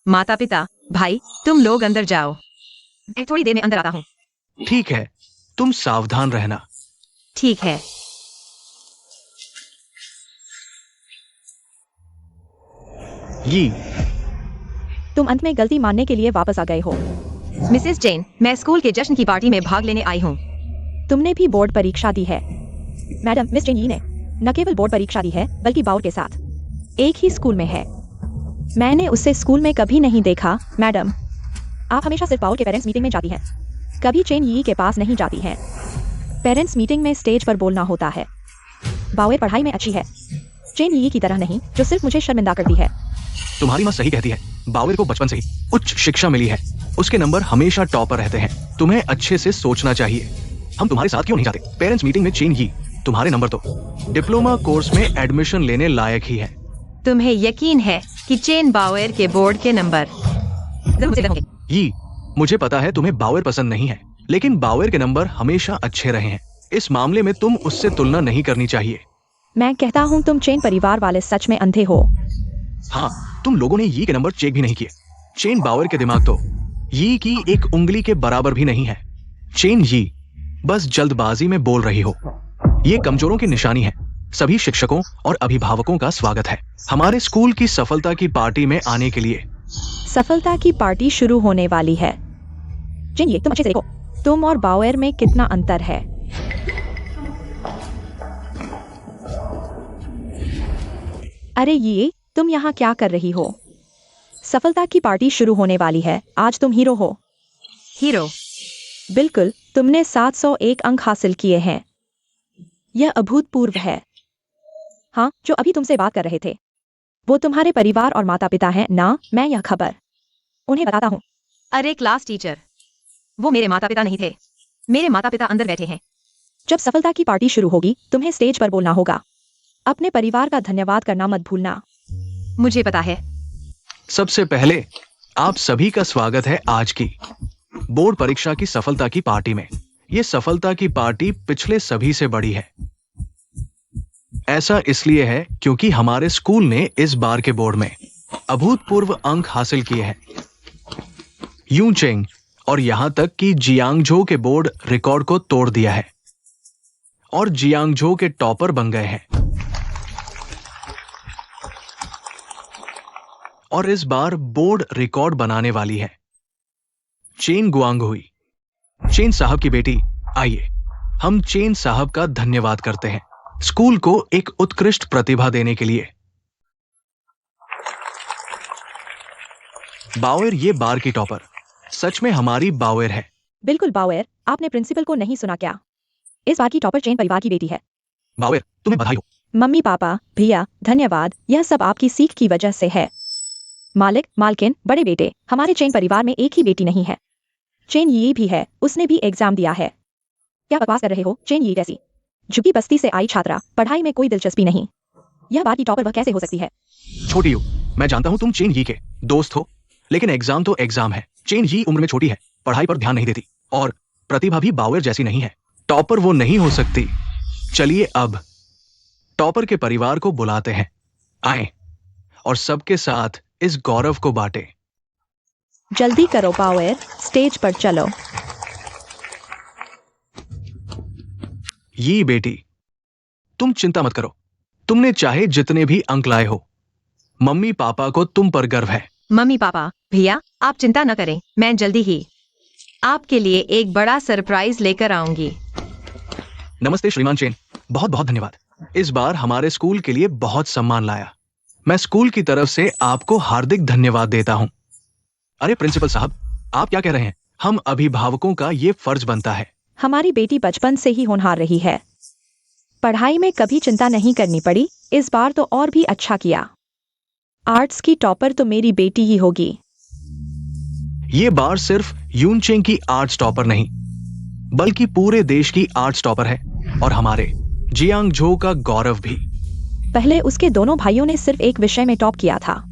माता पिता, भाई, तुम लोग अंदर जाओ, मैं थोड़ी देर में अंदर आता हूँ।
ठीक है, तुम सावधान रहना।
ठीक है।
यी
तुम अंत में गलती मानने के लिए वापस आ गए हो।
मिसेस चेन, मैं स्कूल के जश्न की पार्टी में भाग लेने आई हूँ।
तुमने भी बोर्ड परीक्षा दी है। मैडम, मिस चेन यी ने न केवल बोर्ड परीक्षा दी है बल्कि बाउर के साथ एक ही स्कूल में है। मैंने उसे स्कूल में कभी नहीं देखा। मैडम, आप हमेशा सिर्फ बाउर के पेरेंट्स मीटिंग में जाती हैं, कभी चेन यी के पास नहीं जाती हैं। पेरेंट्स मीटिंग में स्टेज पर बोलना होता है। बाउर पढ़ाई में अच्छी है, चेन यी की तरह नहीं जो सिर्फ मुझे शर्मिंदा करती है।
तुम्हारी माँ सही कहती है। बावर को बचपन से ही उच्च शिक्षा मिली है। उसके नंबर हमेशा टॉपर रहते हैं। तुम्हें अच्छे से सोचना चाहिए। हम तुम्हारे साथ क्यों नहीं जाते? पेरेंट्स मीटिंग में चेन यी, तुम्हारे नंबर तो डिप्लोमा कोर्स में एडमिशन लेने लायक ही है।
तुम्हें यकीन है कि चेन बाउर के बोर्ड के नंबर जरूर से होंगे?
यी, मुझे पता है तुम्हें बावर पसंद नहीं है, लेकिन बावर के नंबर हमेशा अच्छे रहे हैं। इस मामले में तुम उससे तुलना नहीं करनी चाहिए।
मैं कहता हूँ तुम चेन परिवार वाले सच में अंधे हो।
हाँ, तुम लोगों ने यी के नंबर चेक भी नहीं किए। चेन बावर के दिमाग तो यी की एक उंगली के बराबर भी नहीं है। चेन यी बस जल्दबाजी में बोल रही हो। ये कमजोरों की निशानी है। सभी शिक्षकों और अभिभावकों का स्वागत है हमारे स्कूल की सफलता की पार्टी में आने के लिए।
सफलता की पार्टी शुरू होने वाली है। चेन यी, तुम अच्छे से देखो, तुम और बाउर में कितना अंतर है। अरे ये तुम यहाँ क्या कर रही हो? सफलता की पार्टी शुरू होने वाली है। आज तुम हीरो हो।
हीरो?
बिल्कुल, तुमने 701 अंक हासिल किए हैं। यह अभूतपूर्व है। हाँ, जो अभी तुमसे बात कर रहे थे वो तुम्हारे परिवार और माता पिता हैं ना? मैं यह खबर उन्हें बताता हूँ।
अरे क्लास टीचर, वो मेरे माता पिता नहीं थे। मेरे माता पिता अंदर बैठे हैं।
जब सफलता की पार्टी शुरू होगी तुम्हें स्टेज पर बोलना होगा। अपने परिवार का धन्यवाद करना मत भूलना।
मुझे पता है।
सबसे पहले आप सभी का स्वागत है आज की बोर्ड परीक्षा की सफलता की पार्टी में। ये सफलता की पार्टी पिछले सभी से बड़ी है। ऐसा इसलिए है क्योंकि हमारे स्कूल ने इस बार के बोर्ड में अभूतपूर्व अंक हासिल किए हैं। यूं चेंग और यहां तक कि जियांगझो के बोर्ड रिकॉर्ड को तोड़ दिया है और जियांगझो के टॉपर बन गए हैं। और इस बार बोर्ड रिकॉर्ड बनाने वाली है चेन गुआंगहुई, चेन साहब की बेटी। आइए हम चेन साहब का धन्यवाद करते हैं स्कूल को एक उत्कृष्ट प्रतिभा देने के लिए। बाउर ये बार की टॉपर सच में हमारी बाउर है।
बिल्कुल बाउर, आपने प्रिंसिपल को नहीं सुना क्या? इस बार की टॉपर चेन परिवार की बेटी है।
बाउर, तुम्हें बधाई हो।
मम्मी पापा भैया धन्यवाद, यह सब आपकी सीख की वजह से है। मालिक मालकिन बड़े बेटे, हमारे चेन परिवार में एक ही बेटी नहीं है। चेन यी भी है, उसने भी एग्जाम दिया है। क्या बकवास कर रहे हो? चेन यी जैसी झुकी बस्ती से आई छात्रा, पढ़ाई में कोई दिलचस्पी नहीं, यह बार की टॉपर वह कैसे हो सकती है?
छोटी यू, मैं जानता हूं तुम चेन यी के दोस्त हो, लेकिन एग्जाम तो एग्जाम है। चेन यी उम्र में छोटी है, पढ़ाई पर ध्यान नहीं देती और प्रतिभा भी बाउर जैसी नहीं है। टॉपर वो नहीं हो सकती। चलिए अब टॉपर के परिवार को बुलाते हैं। आए और सबके साथ इस गौरव को बांटे।
जल्दी करो बाउर, स्टेज पर चलो।
यी बेटी, तुम चिंता मत करो। तुमने चाहे जितने भी अंक लाए हो, मम्मी पापा को तुम पर गर्व है।
मम्मी पापा भैया, आप चिंता न करें, मैं जल्दी ही आपके लिए एक बड़ा सरप्राइज लेकर आऊंगी।
नमस्ते श्रीमान चेन, बहुत बहुत धन्यवाद। इस बार हमारे स्कूल के लिए बहुत सम्मान लाया। मैं स्कूल की तरफ से आपको हार्दिक धन्यवाद देता हूं। अरे प्रिंसिपल साहब, आप क्या कह रहे हैं? हम अभिभावकों का ये फर्ज बनता है।
हमारी बेटी बचपन से ही होनहार रही है, पढ़ाई में कभी चिंता नहीं करनी पड़ी। इस बार तो और भी अच्छा किया। आर्ट्स की टॉपर तो मेरी बेटी ही होगी।
ये बार सिर्फ यूनचेंग की आर्ट्स टॉपर नहीं, बल्कि पूरे देश की आर्ट्स टॉपर है और हमारे जियांगझो का गौरव भी।
पहले उसके दोनों भाइयों ने सिर्फ एक विषय में टॉप किया था।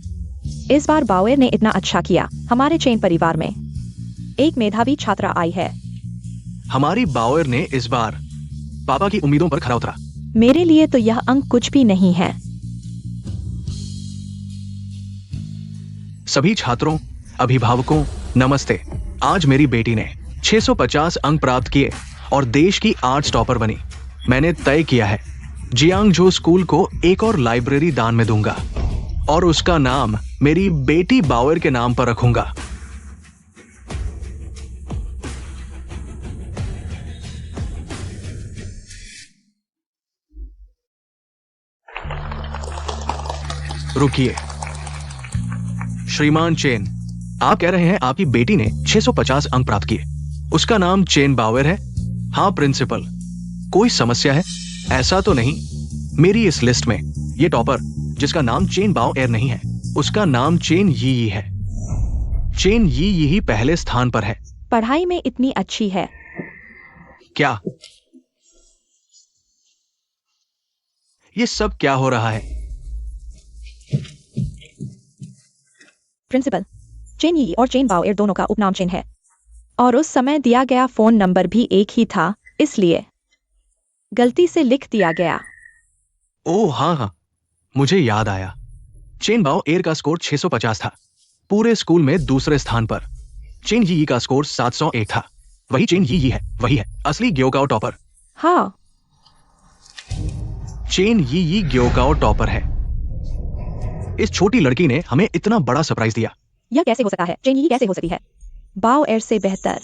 इस बार बाउर ने इतना अच्छा किया। हमारे चेन परिवार में एक मेधावी छात्रा आई है।
हमारी बाउर ने इस बार पापा की उम्मीदों पर खरा उतरा।
मेरे लिए तो यह अंक कुछ भी नहीं है।
सभी छात्रों, अभिभावकों, नमस्ते। आज मेरी बेटी ने 650 अंक प्राप्त किए और देश की आर्ट्स टॉपर बनी। मैंने तय किया है जियांगझो स्कूल को एक और लाइब्रेरी दान में दूंगा और उसका नाम मेरी बेटी बाउर के नाम पर रखूंगा। रुकिए श्रीमान चेन, आप कह रहे हैं आपकी बेटी ने 650 अंक प्राप्त किए। उसका नाम चेन बाउर है? हाँ प्रिंसिपल। कोई समस्या है? ऐसा तो नहीं। मेरी इस लिस्ट में ये टॉपर जिसका नाम चेन बाउर नहीं है, उसका नाम चेन यी है। चेन यी ही पहले स्थान पर है।
पढ़ाई में इतनी अच्छी है।
क्या ये सब क्या हो रहा है?
प्रिंसिपल, चेन यी और चेन बाओ एर दोनों का उपनाम चेन है और उस समय दिया गया फोन नंबर भी एक ही था, इसलिए गलती से लिख दिया गया।
ओह हाँ हाँ, मुझे याद आया। चेन बाओ एर का स्कोर 650 था, पूरे स्कूल में दूसरे स्थान पर। चेन यी का स्कोर 701 था। वही चेन यी है, वही है असली ग्योकाओ टॉपर।
हाँ,
चेन यी ग्योकाओ टॉपर है। इस छोटी लड़की ने हमें इतना बड़ा सरप्राइज दिया।
यह कैसे हो सकता है? चेन यी कैसे हो सकती है बाओ एर से बेहतर?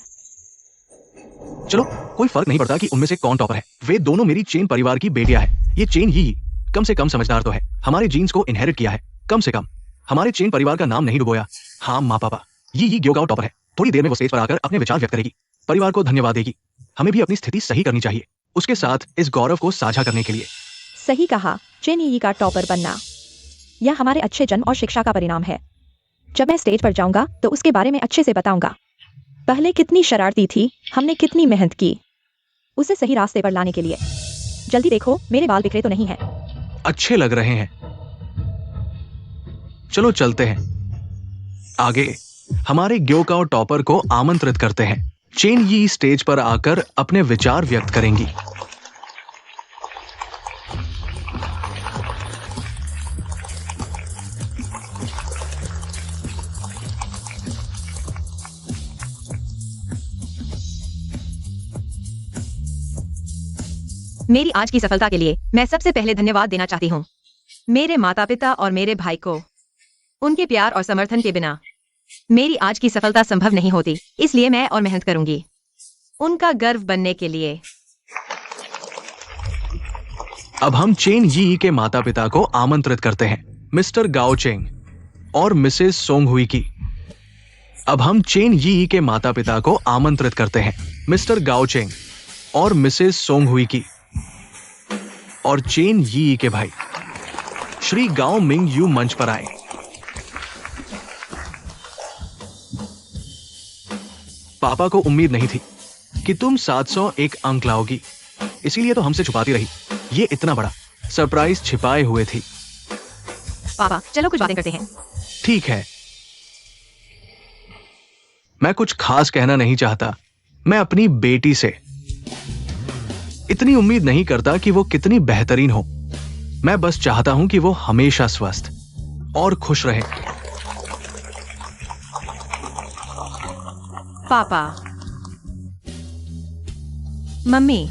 चलो कोई फर्क नहीं पड़ता कि उनमें से कौन टॉपर है, वे दोनों मेरी चेन परिवार की बेटियां हैं। ये चेन यी कम से कम समझदार तो है, हमारे जीन्स को इनहेरिट किया है, कम से कम हमारे चेन परिवार का नाम नहीं डुबोया। हाँ माँ पापा, यी ग्योकाओ टॉपर है। थोड़ी देर में वो स्टेज पर आकर अपने विचार व्यक्त करेगी, परिवार को धन्यवाद देगी। हमें भी अपनी स्थिति सही करनी चाहिए उसके साथ इस गौरव को साझा करने के लिए।
सही कहा, चेन यी का टॉपर बनना यह हमारे अच्छे जन्म और शिक्षा का परिणाम है। जब मैं स्टेज पर जाऊंगा तो उसके बारे में अच्छे से बताऊंगा। पहले कितनी शरारती थी, हमने कितनी मेहनत की उसे सही रास्ते पर लाने के लिए। जल्दी देखो मेरे बाल बिखरे तो नहीं हैं।
अच्छे लग रहे हैं। चलो चलते हैं आगे। हमारे ग्योकाओ टॉपर को आमंत्रित करते हैं। चेन यी स्टेज पर आकर अपने विचार व्यक्त करेंगी।
मेरी आज की सफलता के लिए मैं सबसे पहले धन्यवाद देना चाहती हूँ मेरे माता पिता और मेरे भाई को। उनके प्यार और समर्थन के बिना मेरी आज की सफलता संभव नहीं होती, इसलिए मैं और मेहनत करूंगी उनका गर्व बनने के लिए।
अब हम चेन यी के माता पिता को आमंत्रित करते हैं, मिस्टर गाओ चेंग और मिसेस सोंग हुई की। अब हम चेन यी के माता पिता को आमंत्रित करते हैं, मिस्टर गाओ चेंग और मिसेस सोंग हुई की और चेन यी के भाई श्री गाओ मिंग यू मंच पर आए। पापा को उम्मीद नहीं थी कि तुम 701 अंक लाओगी, इसीलिए तो हमसे छुपाती रही। ये इतना बड़ा सरप्राइज छिपाए हुए थी।
पापा चलो कुछ बातें करते हैं।
ठीक है, मैं कुछ खास कहना नहीं चाहता। मैं अपनी बेटी से इतनी उम्मीद नहीं करता कि वो कितनी बेहतरीन हो। मैं बस चाहता हूं कि वो हमेशा स्वस्थ और खुश रहे।
पापा, मम्मी,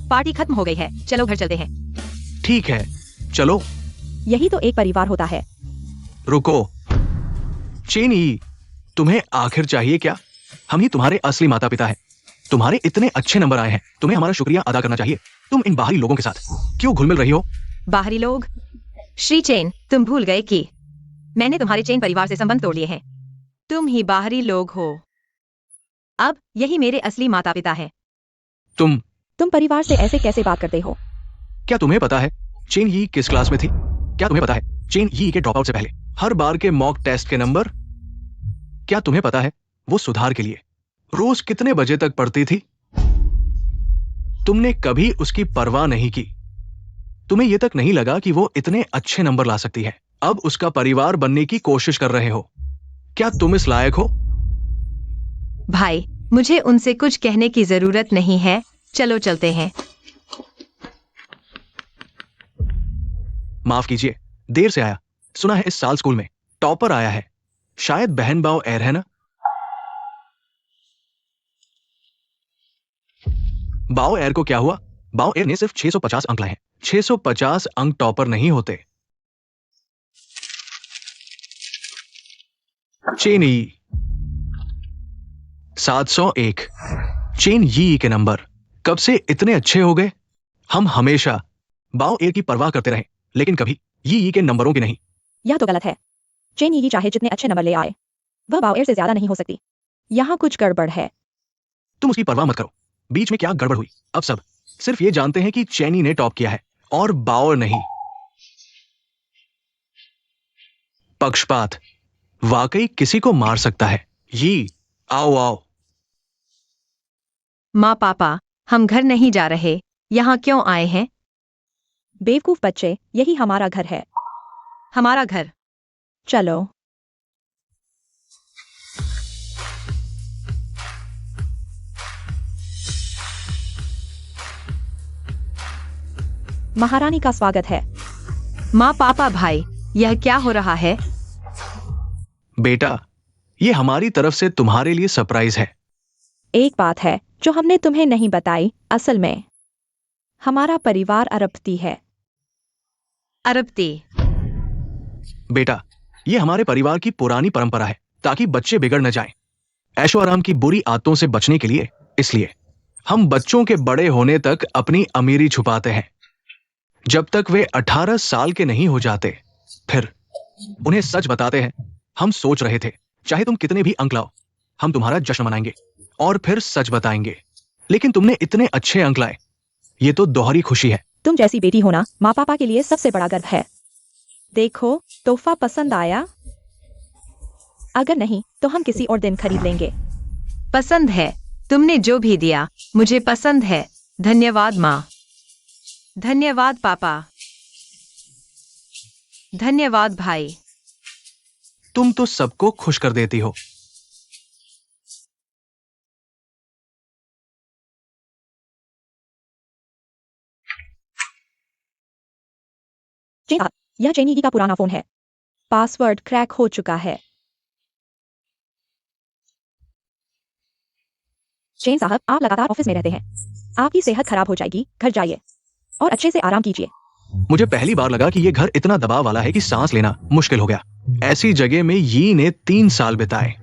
पार्टी खत्म हो गई है, चलो घर चलते हैं।
ठीक है चलो।
यही तो एक परिवार होता है।
रुको चेन यी, तुम्हें आखिर चाहिए क्या? हम ही तुम्हारे असली माता पिता हैं। तुम्हारे इतने अच्छे नंबर आए हैं, तुम्हें हमारा शुक्रिया अदा करना चाहिए। तुम इन बाहरी लोगों के साथ क्यों घुल मिल रही हो?
बाहरी लोग? श्री चेन, तुम भूल गए कि मैंने तुम्हारे चेन परिवार से संबंध तोड़ लिए हैं। तुम ही बाहरी लोग हो। अब यही मेरे असली माता पिता हैं।
तुम
परिवार से ऐसे कैसे बात करते हो?
क्या तुम्हें पता है चेन यी किस क्लास में थी? क्या तुम्हें पता है चेन यी के ड्रॉप आउट से पहले हर बार के मॉक टेस्ट के नंबर? क्या तुम्हें पता है वो सुधार के लिए रोज कितने बजे तक पढ़ती थी? तुमने कभी उसकी परवाह नहीं की। तुम्हें यह तक नहीं लगा कि वो इतने अच्छे नंबर ला सकती है। अब उसका परिवार बनने की कोशिश कर रहे हो। क्या तुम इस लायक हो?
भाई, मुझे उनसे कुछ कहने की जरूरत नहीं है, चलो चलते हैं।
माफ कीजिए, देर से आया। सुना है इस साल स्कूल में टॉपर आया है, शायद बहन बाओ एर है ना? बाओ एर को क्या हुआ? बाओ एर ने सिर्फ 650 अंक लाए हैं। 650 अंक टॉपर नहीं होते। चेन ई 701। चेन यी के नंबर कब से इतने अच्छे हो गए? हम हमेशा बाओ ए की परवाह करते रहे, लेकिन कभी यी के नंबरों की नहीं।
यह तो गलत है। चेन यी चाहे जितने अच्छे नंबर ले आए, वह बाओएर से ज्यादा नहीं हो सकती। यहाँ कुछ गड़बड़ है।
तुम उसकी परवाह मत करो। बीच में क्या गड़बड़ हुई? अब सब सिर्फ ये जानते हैं कि चेनी ने टॉप किया है और बाओर नहीं। पक्षपात वाकई किसी को मार सकता है। यी, आओ आओ।
माँ पापा, हम घर नहीं जा रहे, यहाँ क्यों आए हैं?
बेवकूफ बच्चे, यही हमारा घर है।
हमारा घर?
चलो। महारानी का स्वागत है।
माँ पापा भाई, यह क्या हो रहा है?
बेटा, ये हमारी तरफ से तुम्हारे लिए सरप्राइज है।
एक बात है जो हमने तुम्हें नहीं बताई। असल में हमारा परिवार अरबती है।
अरबती?
बेटा, ये हमारे परिवार की पुरानी परंपरा है ताकि बच्चे बिगड़ न जाएं। ऐशो आराम की बुरी आदतों से बचने के लिए, इसलिए हम बच्चों के बड़े होने तक अपनी अमीरी छुपाते हैं। जब तक वे 18 साल के नहीं हो जाते, फिर उन्हें सच बताते हैं। हम सोच रहे थे, चाहे तुम कितने भी अंक लाओ, हम तुम्हारा जश्न मनाएंगे और फिर सच बताएंगे। लेकिन तुमने इतने अच्छे अंक लाए, ये तो दोहरी खुशी है।
तुम जैसी बेटी होना माँ पापा के लिए सबसे बड़ा गर्व है। देखो, तोहफा पसंद आया? अगर नहीं तो हम किसी और दिन खरीद लेंगे।
पसंद है। तुमने जो भी दिया मुझे पसंद है। धन्यवाद माँ। धन्यवाद पापा। धन्यवाद भाई।
तुम तो सबको खुश कर देती हो।
चेन, यह चेनी का पुराना फोन है। पासवर्ड क्रैक हो चुका है। चेन साहब, आप लगातार ऑफिस में रहते हैं, आपकी सेहत खराब हो जाएगी। घर जाइए और अच्छे से आराम कीजिए।
मुझे पहली बार लगा कि ये घर इतना दबाव वाला है कि सांस लेना मुश्किल हो गया। ऐसी जगह में यी ने 3 साल बिताए।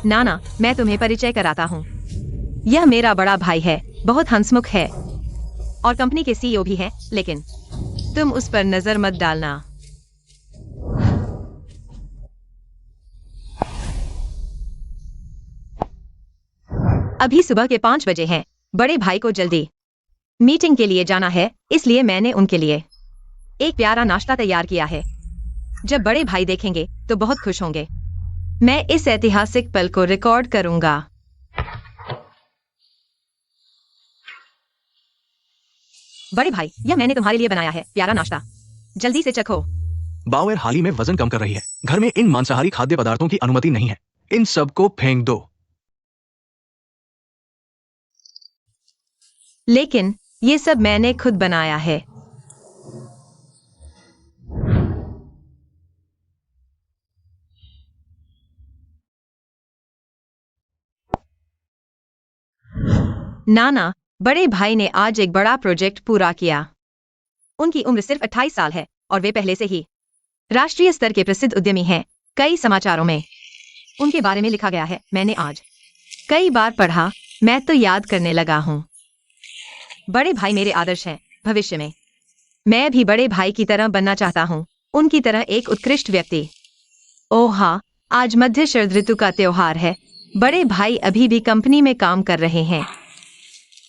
नाना, मैं तुम्हें परिचय कराता हूँ। यह मेरा बड़ा भाई है, बहुत हंसमुख है और कंपनी के सीईओ भी है, लेकिन तुम उस पर नजर मत डालना। अभी सुबह के 5 बजे हैं। बड़े भाई को जल्दी मीटिंग के लिए जाना है, इसलिए मैंने उनके लिए एक प्यारा नाश्ता तैयार किया है। जब बड़े भाई देखेंगे तो बहुत खुश होंगे। मैं इस ऐतिहासिक पल को रिकॉर्ड करूंगा। बड़े भाई, यह मैंने तुम्हारे लिए बनाया है प्यारा नाश्ता, जल्दी से चखो।
बाओएर हाल ही में वजन कम कर रही है। घर में इन मांसाहारी खाद्य पदार्थों की अनुमति नहीं है। इन सबको फेंक दो।
लेकिन ये सब मैंने खुद बनाया है। नाना, बड़े भाई ने आज एक बड़ा प्रोजेक्ट पूरा किया। उनकी उम्र सिर्फ 28 साल है और वे पहले से ही राष्ट्रीय स्तर के प्रसिद्ध उद्यमी हैं। कई समाचारों में उनके बारे में लिखा गया है। मैंने आज कई बार पढ़ा, मैं तो याद करने लगा हूँ। बड़े भाई मेरे आदर्श हैं। भविष्य में मैं भी बड़े भाई की तरह बनना चाहता हूँ, उनकी तरह एक उत्कृष्ट व्यक्ति। ओह हाँ, आज मध्य शरद ऋतु का त्योहार है। बड़े भाई अभी भी कंपनी में काम कर रहे हैं।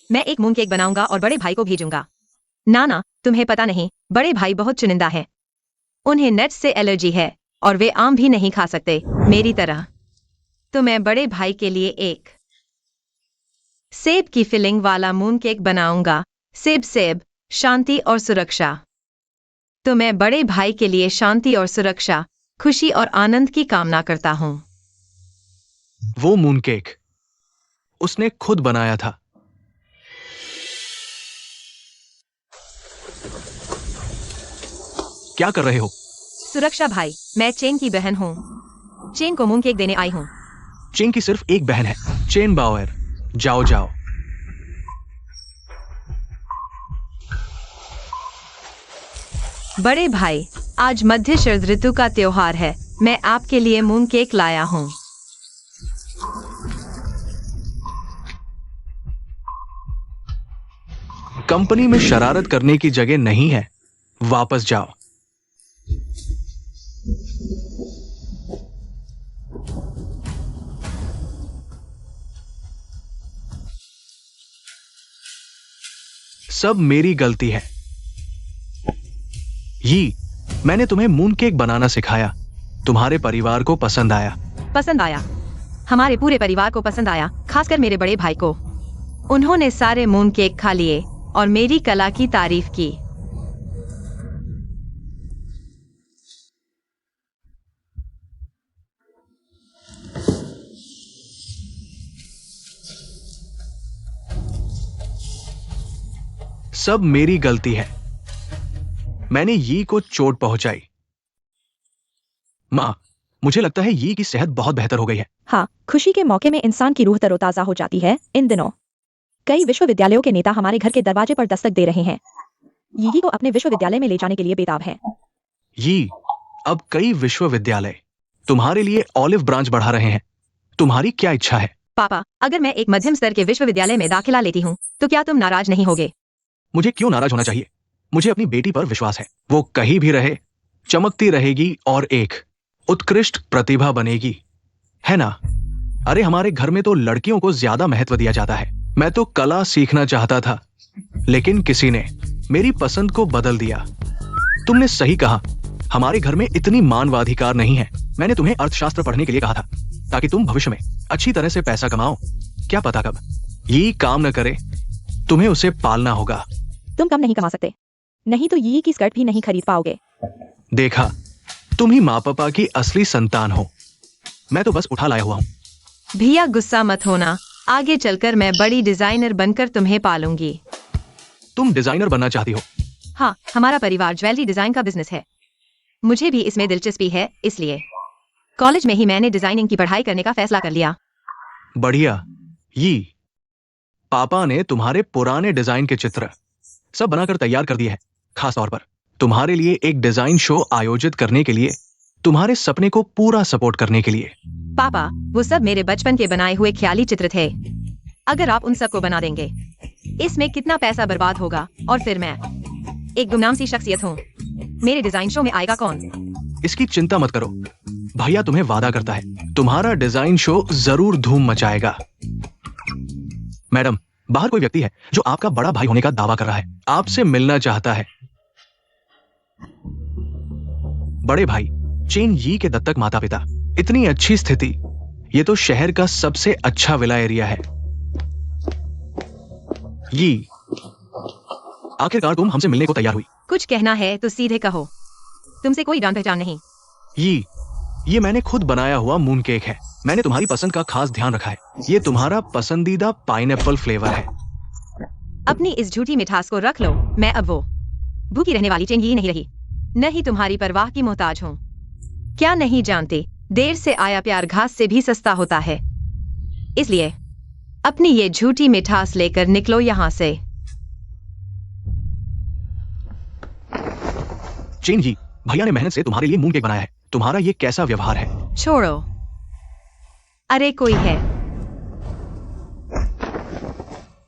मैं एक मूंग केक बनाऊंगा और बड़े भाई को भेजूंगा। नाना, तुम्हें पता नहीं, बड़े भाई बहुत चुनिंदा हैं। उन्हें नट्स से एलर्जी है और वे आम भी नहीं खा सकते, मेरी तरह। तो मैं बड़े भाई के लिए एक सेब की फिलिंग वाला मूंग केक बनाऊंगा। सेब, शांति और सुरक्षा। तो मैं बड़े भाई के लिए शांति और सुरक्षा, खुशी और आनंद की कामना करता हूँ।
वो मून केक उसने खुद बनाया था। क्या कर रहे हो?
सुरक्षा भाई, मैं चेन की बहन हूँ। चेन को मूंग केक देने आई हूँ।
चेन की सिर्फ एक बहन है, चेन बाओएर। जाओ जाओ।
बड़े भाई, आज मध्य शरद ऋतु का त्योहार है। मैं आपके लिए मूंग केक लाया हूँ।
कंपनी में शरारत करने की जगह नहीं है, वापस जाओ। सब मेरी गलती है। मैंने तुम्हें मून केक बनाना सिखाया, तुम्हारे परिवार को पसंद आया।
पसंद आया? हमारे पूरे परिवार को पसंद आया, खासकर मेरे बड़े भाई को। उन्होंने सारे मून केक खा लिए और मेरी कला की तारीफ की।
सब मेरी गलती है, मैंने यी को चोट पहुंचाई। माँ, मुझे लगता है यी की सेहत बहुत बेहतर हो गई है।
हाँ, खुशी के मौके में इंसान की रूह तरोताजा हो जाती है। इन दिनों कई विश्वविद्यालयों के नेता हमारे घर के दरवाजे पर दस्तक दे रहे हैं। यी को अपने विश्वविद्यालय में ले जाने के लिए बेताब हैं।
अब कई विश्वविद्यालय तुम्हारे लिए ऑलिव ब्रांच बढ़ा रहे हैं। तुम्हारी क्या इच्छा है?
पापा, अगर मैं एक मध्यम स्तर के विश्वविद्यालय में दाखिला लेती हूँ तो क्या तुम नाराज नहीं होगे?
मुझे क्यों नाराज होना चाहिए? मुझे अपनी बेटी पर विश्वास है। वो कहीं भी रहे, चमकती रहेगी और एक उत्कृष्ट प्रतिभा बनेगी, है ना? अरे, हमारे घर में तो लड़कियों को ज्यादा महत्व दिया जाता है। मैं तो कला सीखना चाहता था, लेकिन किसी ने मेरी पसंद को बदल दिया। तुमने सही कहा, हमारे घर में इतनी मानवाधिकार नहीं है। मैंने तुम्हें अर्थशास्त्र पढ़ने के लिए कहा था, ताकि तुम भविष्य में अच्छी तरह से पैसा कमाओ। क्या पता कब ये काम न करे, तुम्हें उसे पालना होगा।
तुम कम नहीं कमा सकते, नहीं तो यी की स्कर्ट भी नहीं खरीद पाओगे।
देखा, तुम ही माँ पापा की असली संतान हो। मैं तो बस उठा लाया हुआ हूँ।
भैया, गुस्सा मत होना। आगे चलकर मैं बड़ी डिजाइनर बनकर तुम्हें पालूंगी।
तुम डिजाइनर बनना चाहती हो?
हाँ, हमारा परिवार ज्वेलरी डिजाइन का बिजनेस है। मुझे भी इसमें दिलचस्पी है, इसलिए कॉलेज में ही मैंने डिजाइनिंग की पढ़ाई करने का फैसला कर लिया।
बढ़िया। पापा ने तुम्हारे पुराने डिजाइन के चित्र सब बनाकर तैयार कर दिए हैं, खास तौर पर तुम्हारे लिए एक डिजाइन शो आयोजित करने के लिए, तुम्हारे सपने को पूरा सपोर्ट करने के लिए।
पापा, वो सब मेरे बचपन के बनाए हुए ख्याली चित्र थे। अगर आप उन सबको बना देंगे, इसमें कितना पैसा बर्बाद होगा। और फिर मैं एक गुमनाम सी शख्सियत हूँ। मेरे डिजाइन शो में आएगा कौन?
इसकी चिंता मत करो, भैया तुम्हें वादा करता है, तुम्हारा डिजाइन शो जरूर धूम मचाएगा। मैडम, बाहर कोई व्यक्ति है जो आपका बड़ा भाई होने का दावा कर रहा है, आपसे मिलना चाहता है। बड़े भाई चेन यी के दत्तक माता पिता। इतनी अच्छी स्थिति, ये तो शहर का सबसे अच्छा विला एरिया है। आखिरकार तुम हमसे मिलने को तैयार हुई।
कुछ कहना है तो सीधे कहो, तुमसे कोई जान पहचान नहीं।
ये मैंने खुद बनाया हुआ मून केक है। मैंने तुम्हारी पसंद का खास ध्यान रखा है। ये तुम्हारा पसंदीदा पाइनएप्पल फ्लेवर है।
अपनी इस झूठी मिठास को रख लो। मैं अब वो भूखी रहने वाली चेन यी नहीं रही, न ही तुम्हारी परवाह की मोहताज हूँ। क्या नहीं जानते, देर से आया प्यार घास से भी सस्ता होता है। इसलिए अपनी ये झूठी मिठास लेकर निकलो यहाँ से।
चेन यी, भैया ने मेहनत से तुम्हारे लिए मून केक बनाया है। तुम्हारा ये कैसा व्यवहार है?
छोड़ो। अरे कोई है,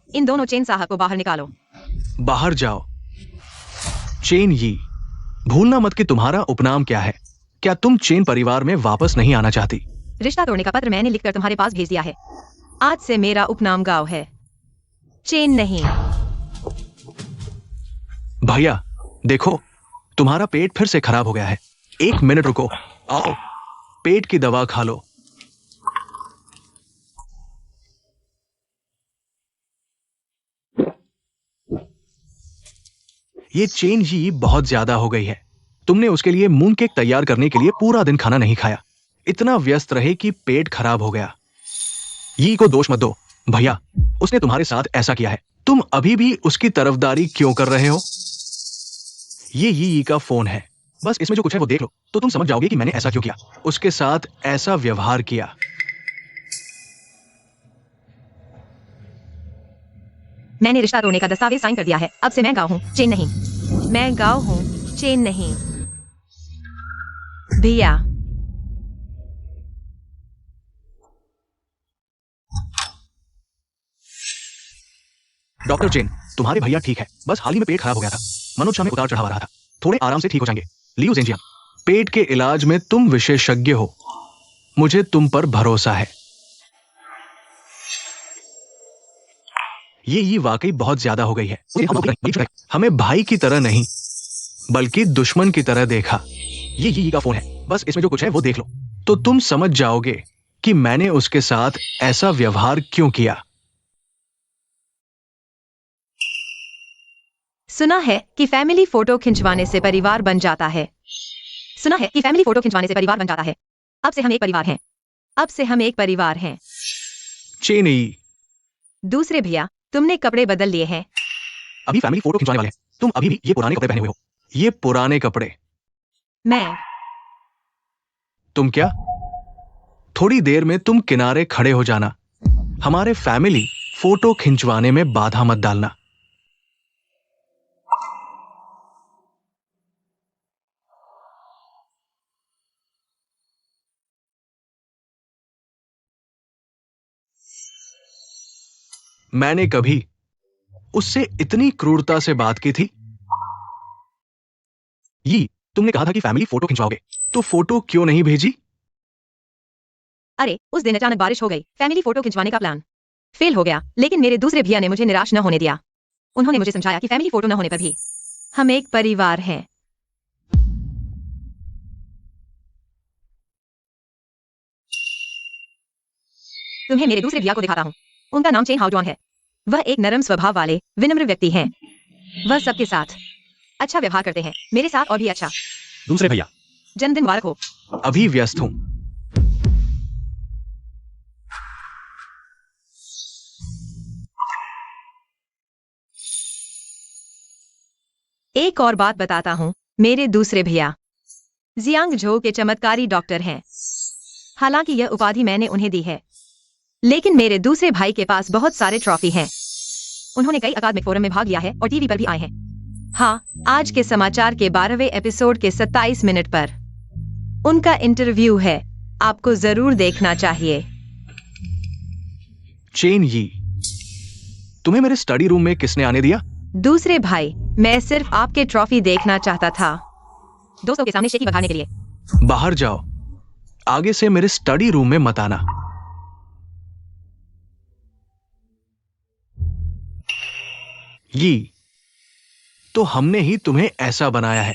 इन दोनों चेन साहब को बाहर निकालो।
बाहर जाओ। चेन यी, भूलना मत कि तुम्हारा उपनाम क्या है। क्या तुम चेन परिवार में वापस नहीं आना चाहती?
रिश्ता तोड़ने का पत्र मैंने लिखकर तुम्हारे पास भेज दिया है। आज से मेरा उपनाम गाव है, चेन नहीं।
भैया देखो, तुम्हारा पेट फिर से खराब हो गया है। 1 मिनट रुको, आओ पेट की दवा खा लो। ये चेन यी बहुत ज्यादा हो गई है। तुमने उसके लिए मून केक तैयार करने के लिए पूरा दिन खाना नहीं खाया। इतना व्यस्त रहे कि पेट खराब हो गया। यी को दोष मत दो भैया, उसने तुम्हारे साथ ऐसा किया है। तुम अभी भी उसकी तरफदारी क्यों कर रहे हो? ये यी का फोन है, बस इसमें जो कुछ है वो देख लो तो तुम समझ जाओगे कि मैंने ऐसा क्यों किया, उसके साथ ऐसा व्यवहार किया।
मैंने रिश्ता तोड़ने का दस्तावेज साइन कर दिया है। अब से मैं गाँव हूँ, चेन नहीं। मैं गाँव हूँ, चेन नहीं। भैया,
डॉक्टर चेन, तुम्हारे भैया ठीक है, बस हाल ही में पेट खराब हो गया था। मनोज में उतार चढ़ाव आ रहा था, थोड़े आराम से ठीक हो जाएंगे। लियो जेंजिया, पेट के इलाज में तुम विशेषज्ञ हो, मुझे तुम पर भरोसा है। ये वाकई बहुत ज्यादा हो गई है। हमें भाई की तरह नहीं बल्कि दुश्मन की तरह देखा। ये का फोन है, बस इसमें जो कुछ है वो देख लो तो तुम समझ जाओगे कि मैंने उसके साथ ऐसा व्यवहार क्यों किया।
सुना है कि फैमिली फोटो खिंचवाने से परिवार बन जाता है। सुना है कि फैमिली फोटो खिंचवाने से परिवार बन जाता है। अब से हम एक परिवार हैं। अब से हम एक परिवार हैं।
चेनी,
दूसरे भैया, तुमने कपड़े बदल लिए हैं।
अभी फैमिली फोटो खिंचवाने वाले हैं, तुम अभी भी ये पुराने कपड़े पहने हुए हो। ये पुराने कपड़े। तुम क्या? थोड़ी देर में तुम किनारे खड़े हो जाना। हमारे फैमिली फोटो खिंचवाने में बाधा मत डालना। मैंने कभी उससे इतनी क्रूरता से बात की थी? तुमने कहा था कि फैमिली फोटो खिंचवाओगे, तो फोटो क्यों नहीं भेजी?
अरे, उस दिन अचानक बारिश हो गई, फैमिली फोटो खिंचवाने का प्लान फेल हो गया। लेकिन मेरे दूसरे भैया ने मुझे निराश न होने दिया। उन्होंने मुझे समझाया कि फैमिली फोटो न होने पर भी हम एक परिवार हैं। तुम्हें मेरे दूसरे भैया को दिखाता हूँ। उनका नाम चेन हाओजॉन है। वह एक नरम स्वभाव वाले विनम्र व्यक्ति हैं। वह सबके साथ अच्छा व्यवहार करते हैं, मेरे साथ और भी अच्छा।
दूसरे भैया,
जन्मदिन मुबारक हो।
अभी व्यस्त हूं।
एक और बात बताता हूँ, मेरे दूसरे भैया जियांग झो के चमत्कारी डॉक्टर हैं। हालांकि यह उपाधि मैंने उन्हें दी है, लेकिन मेरे दूसरे भाई के पास बहुत सारे ट्रॉफी हैं। उन्होंने कई अकादमिक फोरम में भाग लिया है और टीवी पर भी आए हैं। हाँ, आज के समाचार के 12वें एपिसोड के 27 मिनट पर उनका इंटरव्यू है। आपको जरूर देखना चाहिए।
चेन यी, तुम्हें मेरे स्टडी रूम में किसने आने दिया?
दूसरे भाई, मैं सिर्फ आपके ट्रॉफी देखना चाहता था, दोस्तों के सामने शेखी बखाने के लिए।
बाहर जाओ, आगे से मेरे स्टडी रूम में मत आना। तो हमने ही तुम्हें ऐसा बनाया है।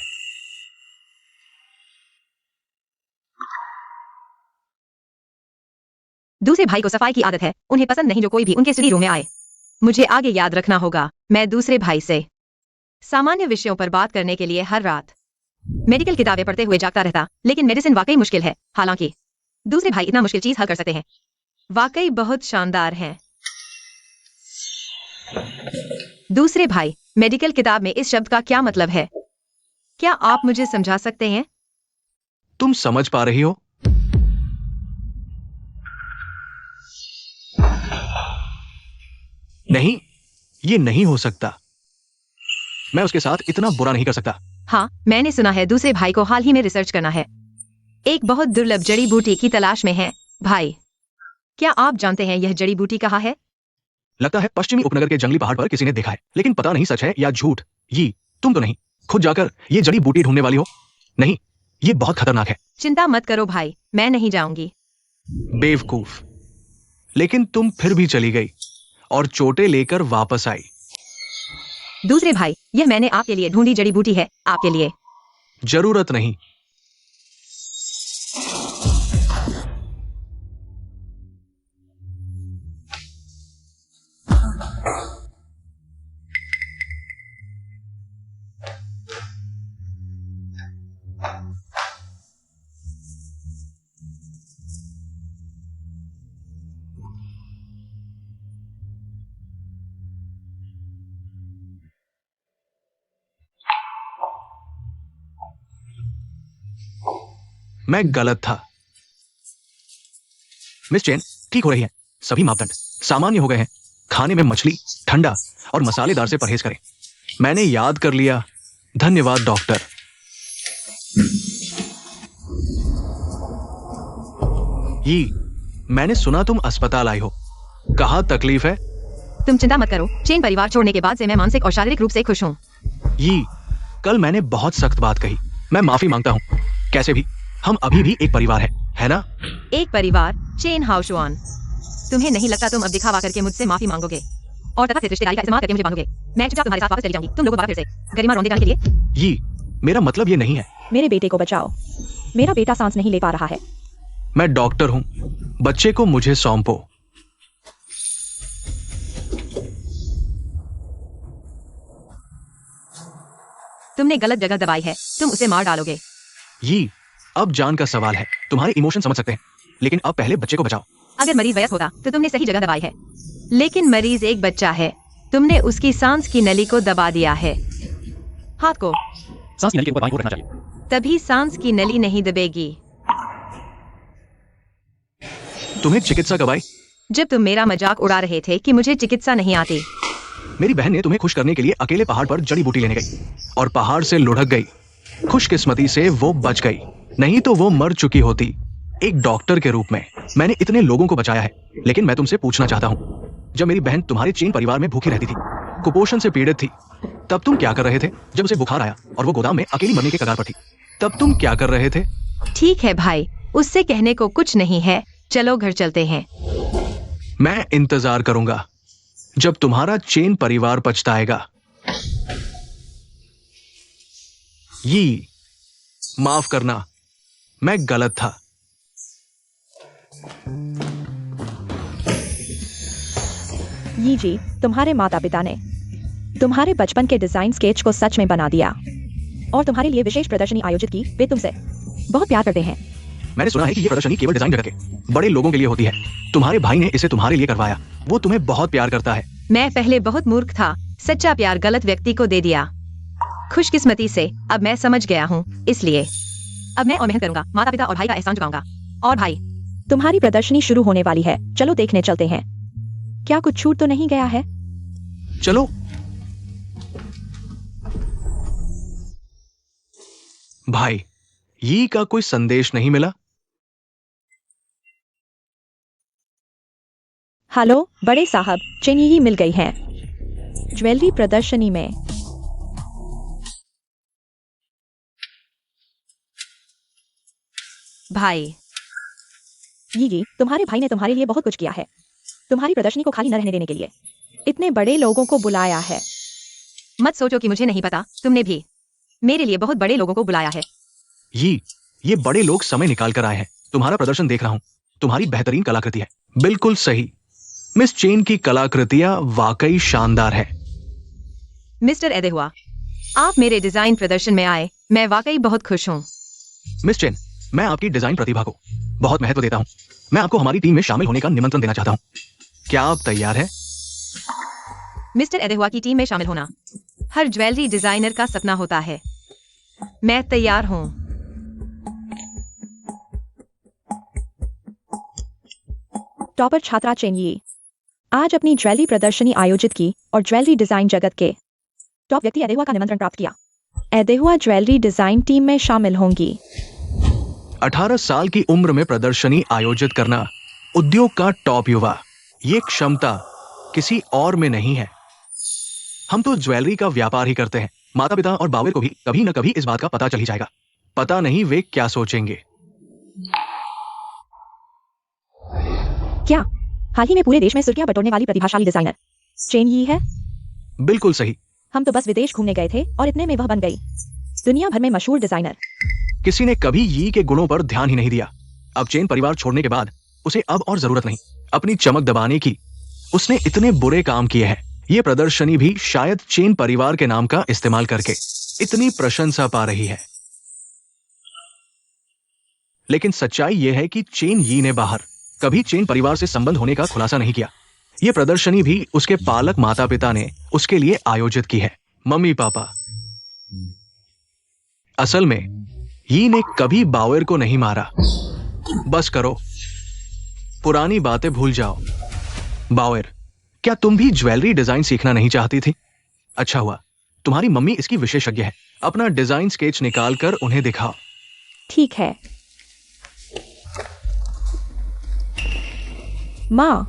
दूसरे भाई को सफाई की आदत है। उन्हें पसंद नहीं जो कोई भी उनके स्टडी रूम में आए। मुझे आगे याद रखना होगा, मैं दूसरे भाई से सामान्य विषयों पर बात करने के लिए हर रात मेडिकल किताबें पढ़ते हुए जागता रहता। लेकिन मेडिसिन वाकई मुश्किल है। हालांकि दूसरे भाई इतना मुश्किल चीज हल कर सकते हैं। वाकई बहुत शानदार हैं। दूसरे भाई, मेडिकल किताब में इस शब्द का क्या मतलब है? क्या आप मुझे समझा सकते हैं?
तुम समझ पा रही हो? नहीं, ये नहीं हो सकता। मैं उसके साथ इतना बुरा नहीं कर सकता।
हाँ, मैंने सुना है दूसरे भाई को हाल ही में रिसर्च करना है। एक बहुत दुर्लभ जड़ी बूटी की तलाश में है। भाई, क्या आप जानते हैं यह जड़ी बूटी कहाँ है?
लगता है पश्चिमी उपनगर के जंगली पहाड़ पर किसी ने देखा है, लेकिन पता नहीं सच है या झूठ। तुम तो नहीं खुद जाकर ये जड़ी बूटी ढूंढने वाली हो? नहीं, ये बहुत खतरनाक है।
चिंता मत करो भाई, मैं नहीं जाऊंगी।
बेवकूफ। लेकिन तुम फिर भी चली गई और चोटें लेकर वापस आई।
दूसरे भाई, यह मैंने आपके लिए ढूंढी जड़ी बूटी है, आपके लिए।
जरूरत नहीं। मैं गलत था। मिस चेन ठीक हो रही है, सभी मापदंड सामान्य हो गए हैं। खाने में मछली, ठंडा और मसालेदार से परहेज करें। मैंने याद कर लिया। धन्यवाद डॉक्टर। ये मैंने सुना तुम अस्पताल आई हो। कहाँ तकलीफ है?
तुम चिंता मत करो, चेन परिवार छोड़ने के बाद से मैं मानसिक और शारीरिक रूप से खुश हूँ।
ये कल मैंने बहुत सख्त बात कही। मैं माफी मांगता हूँ। कैसे भी हम अभी भी एक परिवार है ना?
एक परिवार, चेन हाउशुआन। तुम्हें नहीं लगता तुम अब दिखावा करके मुझसे माफी मांगोगे और तथाकथित रिश्तेदारी का इस्तेमाल करके मुझे बांधोगे? मैं चुपचाप तुम्हारे साथ वापस चली जाऊंगी। तुम लोगों द्वारा फिर से गरिमा रौंदे जाने के लिए।
ये मेरा मतलब ये नहीं है।
मेरे बेटे को बचाओ। मेरा बेटा सांस नहीं ले पा रहा है।
मैं डॉक्टर हूँ। बच्चे को मुझे सौंपो।
तुमने गलत जगह दबाई है, तुम उसे मार डालोगे।
ये अब जान का सवाल है। तुम्हारे इमोशन समझ सकते हैं, लेकिन अब पहले बच्चे को बचाओ।
अगर मरीज वयस्क होता तो तुमने सही जगह दबाई है, लेकिन मरीज एक बच्चा है। तुमने उसकी सांस की नली को दबा दिया है। हाथ को
सांस की नली के ऊपर बाईं ओर रखना चाहिए।
तभी सांस की नली नहीं दबेगी।
तुम्हें चिकित्सा कब आई?
जब तुम मेरा मजाक उड़ा रहे थे कि मुझे चिकित्सा नहीं आती।
मेरी बहन ने तुम्हें खुश करने के लिए अकेले पहाड़ पर जड़ी बूटी लेने गई और पहाड़ से लुढ़क गई। खुशकिस्मती से वो बच गई, नहीं तो वो मर चुकी होती। एक डॉक्टर के रूप में मैंने इतने लोगों को बचाया है, लेकिन मैं तुमसे पूछना चाहता हूँ, जब मेरी बहन तुम्हारे चेन परिवार में भूखी रहती थी, कुपोषण से पीड़ित थी, तब तुम क्या कर रहे थे? जब उसे बुखार आया और वो गोदाम में अकेली मरने के कगार पर थी, तब तुम क्या कर रहे थे?
ठीक है भाई, उससे कहने को कुछ नहीं है। चलो घर चलते हैं।
मैं इंतजार करूंगा जब तुम्हारा चेन परिवार पछताएगा। ये माफ करना, मैं गलत था।
ये जी, तुम्हारे माता पिता ने तुम्हारे बचपन के डिजाइन स्केच को सच में बना दिया और तुम्हारे लिए विशेष प्रदर्शनी आयोजित की। वे तुमसे बहुत प्यार करते हैं।
मैंने सुना है कि ये प्रदर्शनी केवल डिजाइन जगत के बड़े लोगों के लिए होती है। तुम्हारे भाई ने इसे तुम्हारे लिए करवाया। वो तुम्हें बहुत प्यार करता है।
मैं पहले बहुत मूर्ख था, सच्चा प्यार गलत व्यक्ति को दे दिया। खुशकिस्मती से अब मैं समझ गया हूँ, इसलिए अब मैं और मेहनत करूंगा, माता पिता और भाई का एहसान चुकाऊंगा। और भाई,
तुम्हारी प्रदर्शनी शुरू होने वाली है। चलो देखने चलते हैं। क्या कुछ छूट तो नहीं गया है?
चलो। भाई, ये का कोई संदेश नहीं मिला?
हेलो बड़े साहब, चेन ही मिल गई है ज्वेलरी प्रदर्शनी में।
भाई,
ये तुम्हारे भाई ने तुम्हारे लिए बहुत कुछ किया है। तुम्हारी प्रदर्शनी को खाली न रहने देने के लिए इतने बड़े लोगों को बुलाया है।
मत सोचो कि मुझे नहीं पता, तुमने भी मेरे लिए बहुत बड़े लोगों को बुलाया है।
ये बड़े लोग समय निकाल कर आए हैं। तुम्हारा प्रदर्शन देख रहा हूं। तुम्हारी बेहतरीन कलाकृति है। बिल्कुल सही। मिस चेन की कलाकृतियां वाकई शानदार है।
मिस्टर एदेहुआ, आप मेरे डिजाइन प्रदर्शन में आए, मैं वाकई बहुत खुश हूँ।
मिस चेन, मैं आपकी डिजाइन प्रतिभा को बहुत महत्व देता हूं। मैं आपको हमारी टीम में शामिल होने का निमंत्रण देना चाहता हूं। क्या आप तैयार हैं?
मिस्टर एदेहुआ की टीम में शामिल होना हर ज्वेलरी डिजाइनर का सपना होता है। मैं तैयार हूँ।
टॉपर छात्रा चेन ये आज अपनी ज्वेलरी प्रदर्शनी आयोजित की और ज्वेलरी डिजाइन जगत के टॉप व्यक्ति एदेहुआ का निमंत्रण प्राप्त किया। एदेहुआ ज्वेलरी डिजाइन टीम में शामिल होंगी।
18 साल की उम्र में प्रदर्शनी आयोजित करना उद्योग का टॉप युवा, ये क्षमता किसी और में नहीं है। हम तो ज्वेलरी का व्यापार ही करते हैं। माता पिता और बावर को भी कभी न कभी इस बात का पता चल ही जाएगा। पता नहीं वे क्या सोचेंगे।
क्या हाल ही में पूरे देश में सुर्खियां बटोरने वाली प्रतिभाशाली डिजाइनर चेन यी है?
बिल्कुल सही।
हम तो बस विदेश घूमने गए थे और इतने में वह बन गई दुनिया भर में मशहूर डिजाइनर।
किसी ने कभी यी के गुणों पर ध्यान ही नहीं दिया। अब चेन परिवार छोड़ने के बाद उसे अब और जरूरत नहीं अपनी चमक दबाने की। उसने इतने बुरे काम किए हैं। ये प्रदर्शनी भी शायद चेन परिवार के नाम का इस्तेमाल करके इतनी प्रशंसा पा रही है। लेकिन सच्चाई यह है कि चेन यी ने बाहर कभी चेन परिवार से संबंध होने का खुलासा नहीं किया। यह प्रदर्शनी भी उसके पालक माता पिता ने उसके लिए आयोजित की है। Mummy papa. असल में यी ने कभी बावर को नहीं मारा। बस करो, पुरानी बातें भूल जाओ। बावर, क्या तुम भी ज्वेलरी डिजाइन सीखना नहीं चाहती थी? अच्छा हुआ, तुम्हारी मम्मी इसकी विशेषज्ञ है। अपना डिजाइन स्केच निकाल कर उन्हें दिखाओ।
ठीक है माँ।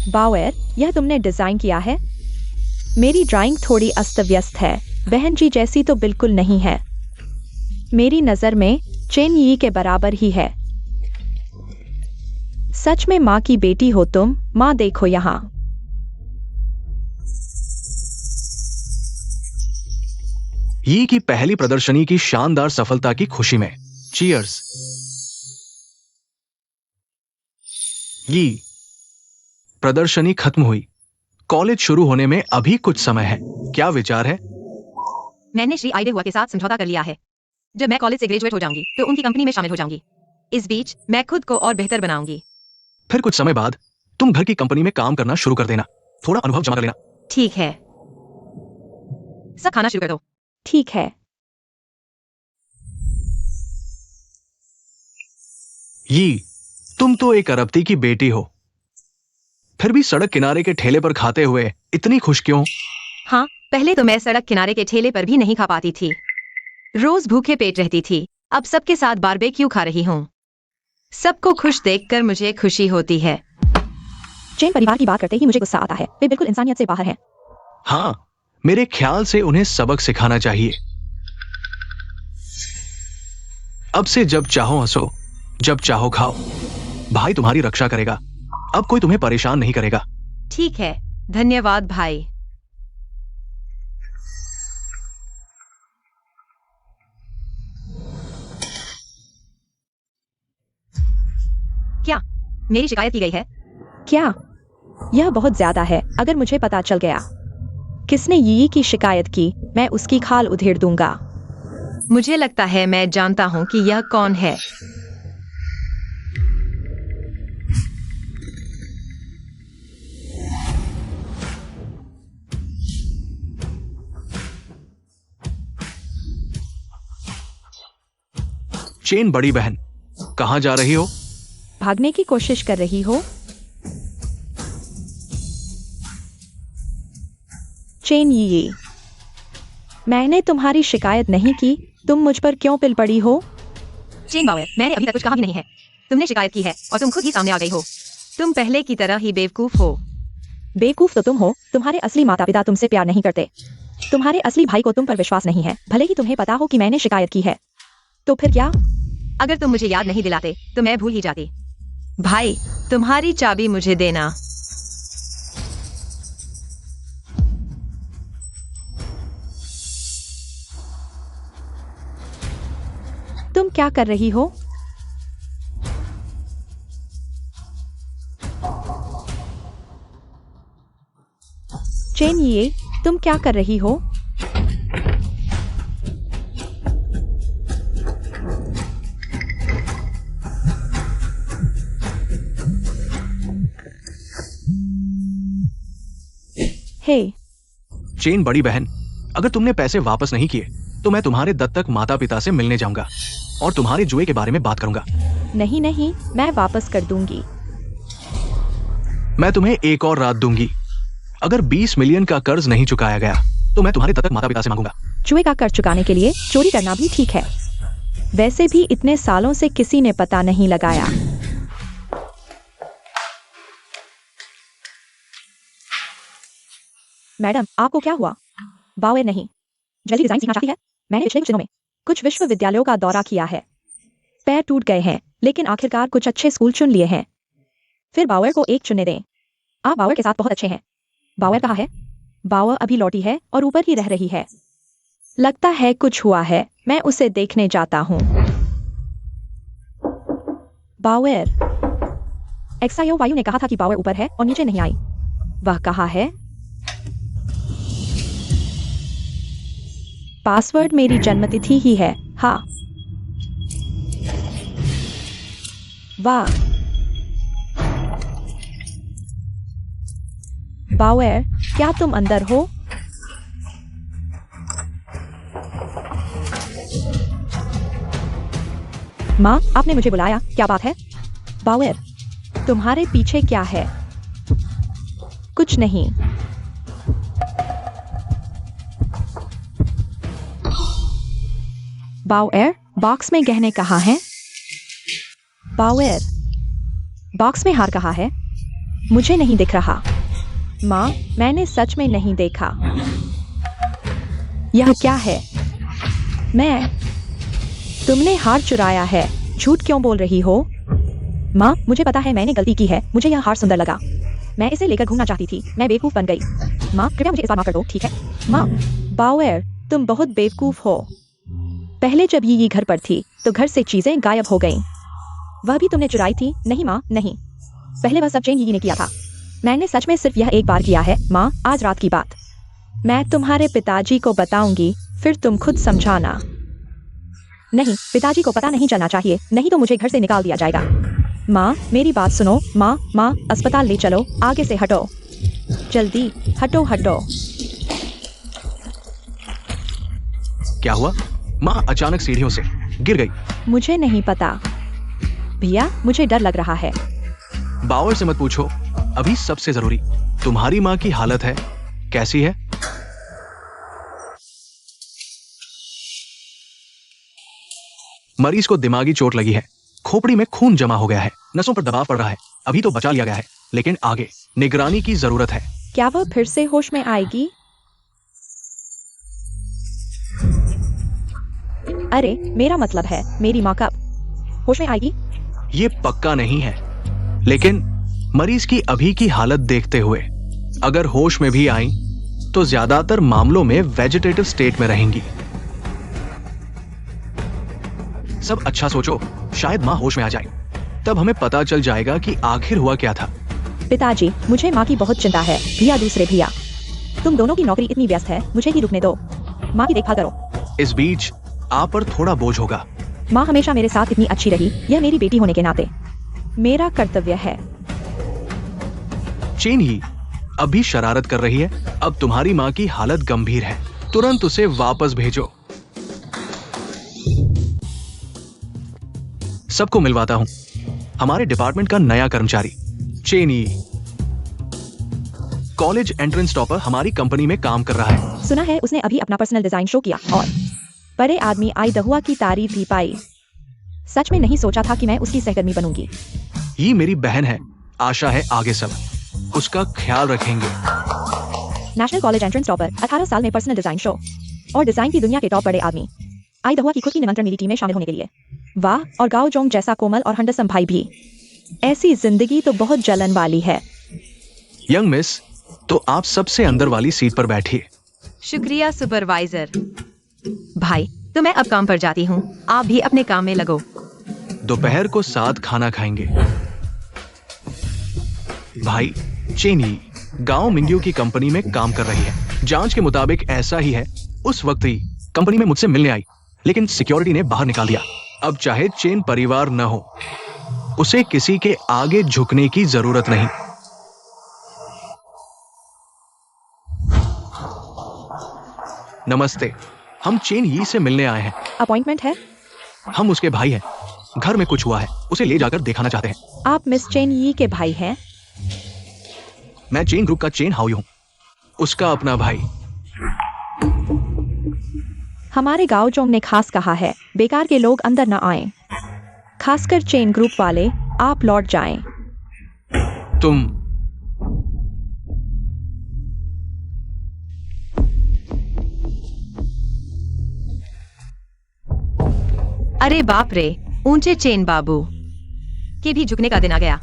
बाउएर, यह तुमने डिजाइन किया है? मेरी ड्राइंग थोड़ी अस्त व्यस्त है, बहन जी जैसी तो बिल्कुल नहीं है। मेरी नजर में चेन यी के बराबर ही है। सच में माँ की बेटी हो तुम। माँ देखो यहाँ।
यी की पहली प्रदर्शनी की शानदार सफलता की खुशी में चीयर्स। यी, प्रदर्शनी खत्म हुई। कॉलेज शुरू होने में अभी कुछ समय है। क्या विचार है?
मैंने श्री आइडेहुआ के साथ समझौता कर लिया है। जब मैं कॉलेज से ग्रेजुएट हो जाऊंगी तो उनकी कंपनी में शामिल हो जाऊंगी। इस बीच मैं खुद को और बेहतर बनाऊंगी।
फिर कुछ समय बाद तुम घर की कंपनी में काम करना शुरू कर देना। थोड़ा अनुभव जमा कर लेना।
ठीक है, सब खाना शुरू कर दो।
ठीक है।
यी, तुम तो एक अरबती की बेटी हो, फिर भी सड़क किनारे के ठेले पर खाते हुए इतनी खुश क्यों?
हाँ, पहले तो मैं सड़क किनारे के ठेले पर भी नहीं खा पाती थी। रोज भूखे पेट रहती थी। अब सबके साथ बारबेक्यू खा रही हूँ। सबको खुश देखकर मुझे खुशी होती है।
चेन परिवार की बात करते ही मुझे गुस्सा आता है। वे बिल्कुल इंसानियत से बाहर हैं।
हाँ, मेरे ख्याल से उन्हें सबक सिखाना चाहिए। अब से जब चाहो हंसो, जब चाहो खाओ। भाई तुम्हारी रक्षा करेगा। अब कोई तुम्हें परेशान नहीं करेगा।
ठीक है, धन्यवाद भाई। क्या मेरी शिकायत की गई है?
क्या? यह बहुत ज्यादा है। अगर मुझे पता चल गया किसने यी की शिकायत की, मैं उसकी खाल उधेड़ दूंगा।
मुझे लगता है मैं जानता हूँ कि यह कौन है।
चेन बड़ी बहन, कहां जा रही हो?
भागने की कोशिश कर रही हो? चेन यी, मैंने तुम्हारी शिकायत नहीं की। तुम मुझ पर क्यों पिल पड़ी हो?
चेन बाउएर, मैंने अभी तक कुछ कहा भी नहीं है। तुमने शिकायत की है और तुम खुद ही सामने आ गई हो। तुम पहले की तरह ही बेवकूफ हो।
बेवकूफ तो तुम हो। तुम्हारे असली माता पिता तुमसे प्यार नहीं करते। तुम्हारे असली भाई को तुम पर विश्वास नहीं है, भले ही तुम्हें पता हो कि मैंने शिकायत की है। तो फिर क्या?
अगर तुम मुझे याद नहीं दिलाते तो मैं भूल ही जाती। भाई, तुम्हारी चाबी मुझे देना।
तुम क्या कर रही हो? चेन ये, तुम क्या कर रही हो? हे
चेन बड़ी बहन, अगर तुमने पैसे वापस नहीं किए तो मैं तुम्हारे दत्तक माता पिता से मिलने जाऊंगा और तुम्हारे जुए के बारे में बात करूंगा।
नहीं नहीं, मैं वापस कर दूंगी।
मैं तुम्हें एक और रात दूंगी। अगर 20 मिलियन का कर्ज नहीं चुकाया गया तो मैं तुम्हारे दत्तक माता पिता से मांगूंगा।
जुए का कर्ज चुकाने के लिए चोरी करना भी ठीक है। वैसे भी इतने सालों से किसी ने पता नहीं लगाया। मैडम, आपको क्या हुआ? बाउएर नहीं, जल्दी डिजाइन सीखना चाहती है? मैंने पिछले कुछ दिनों में कुछ विश्वविद्यालयों का दौरा किया है। पैर टूट गए हैं, लेकिन आखिरकार कुछ अच्छे स्कूल चुन लिए हैं। फिर बाउएर को एक चुनने दें। आप बाउएर के साथ बहुत अच्छे हैं। बाउएर कहाँ है? बाउएर अभी लौटी है और ऊपर ही रह रही है। लगता है कुछ हुआ है। मैं उसे देखने जाता हूँ। बाउएर, एक्सायो वायु ने कहा था कि बाउएर ऊपर है और नीचे नहीं आई। वह कहाँ है? पासवर्ड मेरी जन्मतिथि ही है। हाँ, वाह। बाउएर, क्या तुम अंदर हो? माँ, आपने मुझे बुलाया, क्या बात है? बाउएर, तुम्हारे पीछे क्या है? कुछ नहीं। बाउएर, बॉक्स में गहने कहाँ हैं? बाउएर, बॉक्स में हार कहाँ है? मुझे नहीं दिख रहा। माँ, मैंने सच में नहीं देखा। यह क्या है? तुमने हार चुराया है। झूठ क्यों बोल रही हो? माँ, मुझे पता है मैंने गलती की है। मुझे यह हार सुंदर लगा। मैं इसे लेकर घूमना चाहती थी। मैं बेवकूफ बन गई। माँ, कृपया मुझे इस बार माफ कर दो, ठीक है? माँ, बाउएर, तुम बहुत बेवकूफ हो। पहले जब ये घर पर थी तो घर से चीजें गायब हो गईं। वह भी तुमने चुराई थी? नहीं माँ, नहीं। पहले वह सब चेन यी ने किया था। मैंने सच में सिर्फ यह एक बार किया है। माँ, आज रात की बात मैं तुम्हारे पिताजी को बताऊंगी, फिर तुम खुद समझाना। नहीं, पिताजी को पता नहीं चलना चाहिए, नहीं तो मुझे घर से निकाल दिया जाएगा। माँ, मेरी बात सुनो। माँ, अस्पताल ले चलो। आगे से हटो, जल्दी हटो हटो।
क्या हुआ? माँ अचानक सीढ़ियों से गिर गई।
मुझे नहीं पता भैया, मुझे डर लग रहा है।
बावर से मत पूछो। अभी सबसे जरूरी तुम्हारी माँ की हालत है। कैसी है? मरीज को दिमागी चोट लगी है। खोपड़ी में खून जमा हो गया है। नसों पर दबाव पड़ रहा है। अभी तो बचा लिया गया है, लेकिन आगे निगरानी की जरूरत है।
क्या वह फिर से होश में आएगी? अरे, मेरा मतलब है मेरी माँ कब होश में आएगी?
ये पक्का नहीं है, लेकिन मरीज की अभी की हालत देखते हुए अगर होश में भी आई तो ज्यादातर मामलों में वेजिटेटिव स्टेट में रहेंगी। सब अच्छा सोचो, शायद माँ होश में आ जाए। तब हमें पता चल जाएगा कि आखिर हुआ क्या था।
पिताजी, मुझे माँ की बहुत चिंता है। भैया, दूसरे भैया, तुम दोनों की नौकरी इतनी व्यस्त है, मुझे ही रुकने दो। माँ की देखभाल करो।
इस बीच आप पर थोड़ा बोझ होगा।
माँ हमेशा मेरे साथ इतनी अच्छी रही। यह मेरी बेटी होने के नाते मेरा कर्तव्य है।
चेन ही अभी शरारत कर रही है। अब तुम्हारी माँ की हालत गंभीर है। तुरंत उसे वापस भेजो। सबको मिलवाता हूं। हमारे डिपार्टमेंट का नया कर्मचारी चेनी। कॉलेज एंट्रेंस टॉपर हमारी कंपनी में काम कर रहा है।
सुना है उसने अभी अपना पर्सनल डिजाइन शो किया और बड़े आदमी आई दहुआ की तारीफ भी पाई। सच में नहीं सोचा था कि मैं उसकी सहकर्मी बनूंगी।
ये मेरी बहन है। आशा है आगे सब उसका ख्याल रखेंगे।
नेशनल कॉलेज एंट्रेंस टॉपर, 18 साल में पर्सनल डिजाइन शो और डिजाइन की दुनिया के टॉप बड़े आदमी। आई दहुआ की खुद की निमंत्रण मेरी टीम में शामिल होने के लिए। वाह, और गाओ जोंग जैसा कोमल और हंडसम भाई भी। ऐसी जिंदगी तो बहुत जलन वाली है।
यंग मिस, तो आप सबसे अंदर वाली सीट पर बैठिए।
शुक्रिया सुपरवाइजर। भाई, तो मैं अब काम पर जाती हूँ। आप भी अपने काम में लगो।
दोपहर को साथ खाना खाएंगे। भाई, चेनी गांव मिंग्यू की कंपनी में काम कर रही है। जांच के मुताबिक ऐसा ही है। उस वक्त ही कंपनी में मुझसे मिलने आई, लेकिन सिक्योरिटी ने बाहर निकाल दिया। अब चाहे चेन परिवार न हो, उसे किसी के आगे झुकने की जरूरत नहीं। नमस्ते, हम चेन यी से मिलने आए हैं।
अपॉइंटमेंट है?
हम उसके भाई हैं। घर में कुछ हुआ है, उसे ले जाकर दिखाना चाहते हैं।
आप मिस चेन यी के भाई हैं?
मैं चेन ग्रुप का चेन हाउई हूं, उसका अपना भाई।
हमारे गांव जोंग ने खास कहा है बेकार के लोग अंदर न आएं, खासकर चेन ग्रुप वाले। आप लौट जाएं।
तुम
अरे बाप रे, ऊंचे चेन बाबू के भी झुकने का दिन आ गया।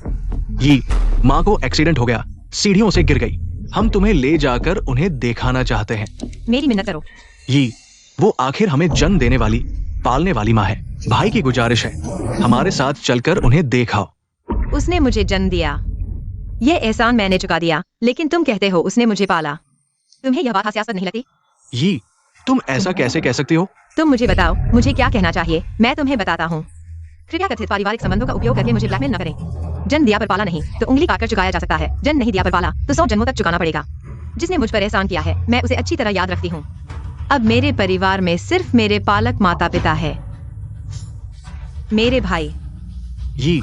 ये माँ को एक्सीडेंट हो गया, सीढ़ियों से गिर गई। हम तुम्हें ले जाकर उन्हें दिखाना चाहते हैं।
मेरी मिन्नत करो।
ये वो आखिर हमें जन्म देने वाली, पालने वाली माँ है। भाई की गुजारिश है, हमारे साथ चलकर उन्हें देखाओ।
उसने मुझे जन्म दिया, ये एहसान मैंने चुका दिया, लेकिन तुम कहते हो उसने मुझे पाला। तुम्हें यह बात हास्यास्पद नहीं लगती?
ये तुम ऐसा कैसे कह सकती हो?
तुम मुझे बताओ, मुझे क्या कहना चाहिए? मैं तुम्हें बताता हूँ। कृपया कथित पारिवारिक संबंधों का उपयोग करके मुझे ब्लैकमेल न करें। जन्म दिया पर पाला नहीं तो उंगली काटकर चुकाया जा सकता है। जन्म नहीं दिया पर पाला तो 100 जन्मों तक चुकाना पड़ेगा। जिसने मुझ पर एहसान किया है, मैं उसे अच्छी तरह याद रखती हूँ। अब मेरे परिवार में सिर्फ मेरे पालक माता पिता है, मेरे भाई।
ये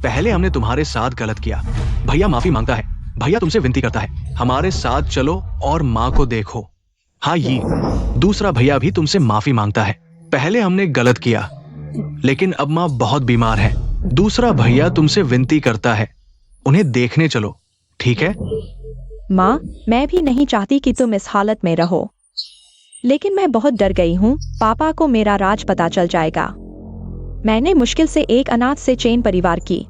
पहले हमने तुम्हारे साथ गलत किया। भैया माफी मांगता है। भैया तुमसे विनती करता है, हमारे साथ चलो और माँ को देखो। हाँ ये दूसरा भैया भी तुमसे माफी मांगता है। पहले हमने गलत किया, लेकिन अब माँ बहुत बीमार है। दूसरा भैया तुमसे विनती करता है, उन्हें देखने चलो, ठीक है?
माँ, मैं भी नहीं चाहती कि तुम इस हालत में रहो, लेकिन मैं बहुत डर गई हूँ। पापा को मेरा राज पता चल जाएगा। मैंने मुश्किल से एक अनाथ से चेन परिवार की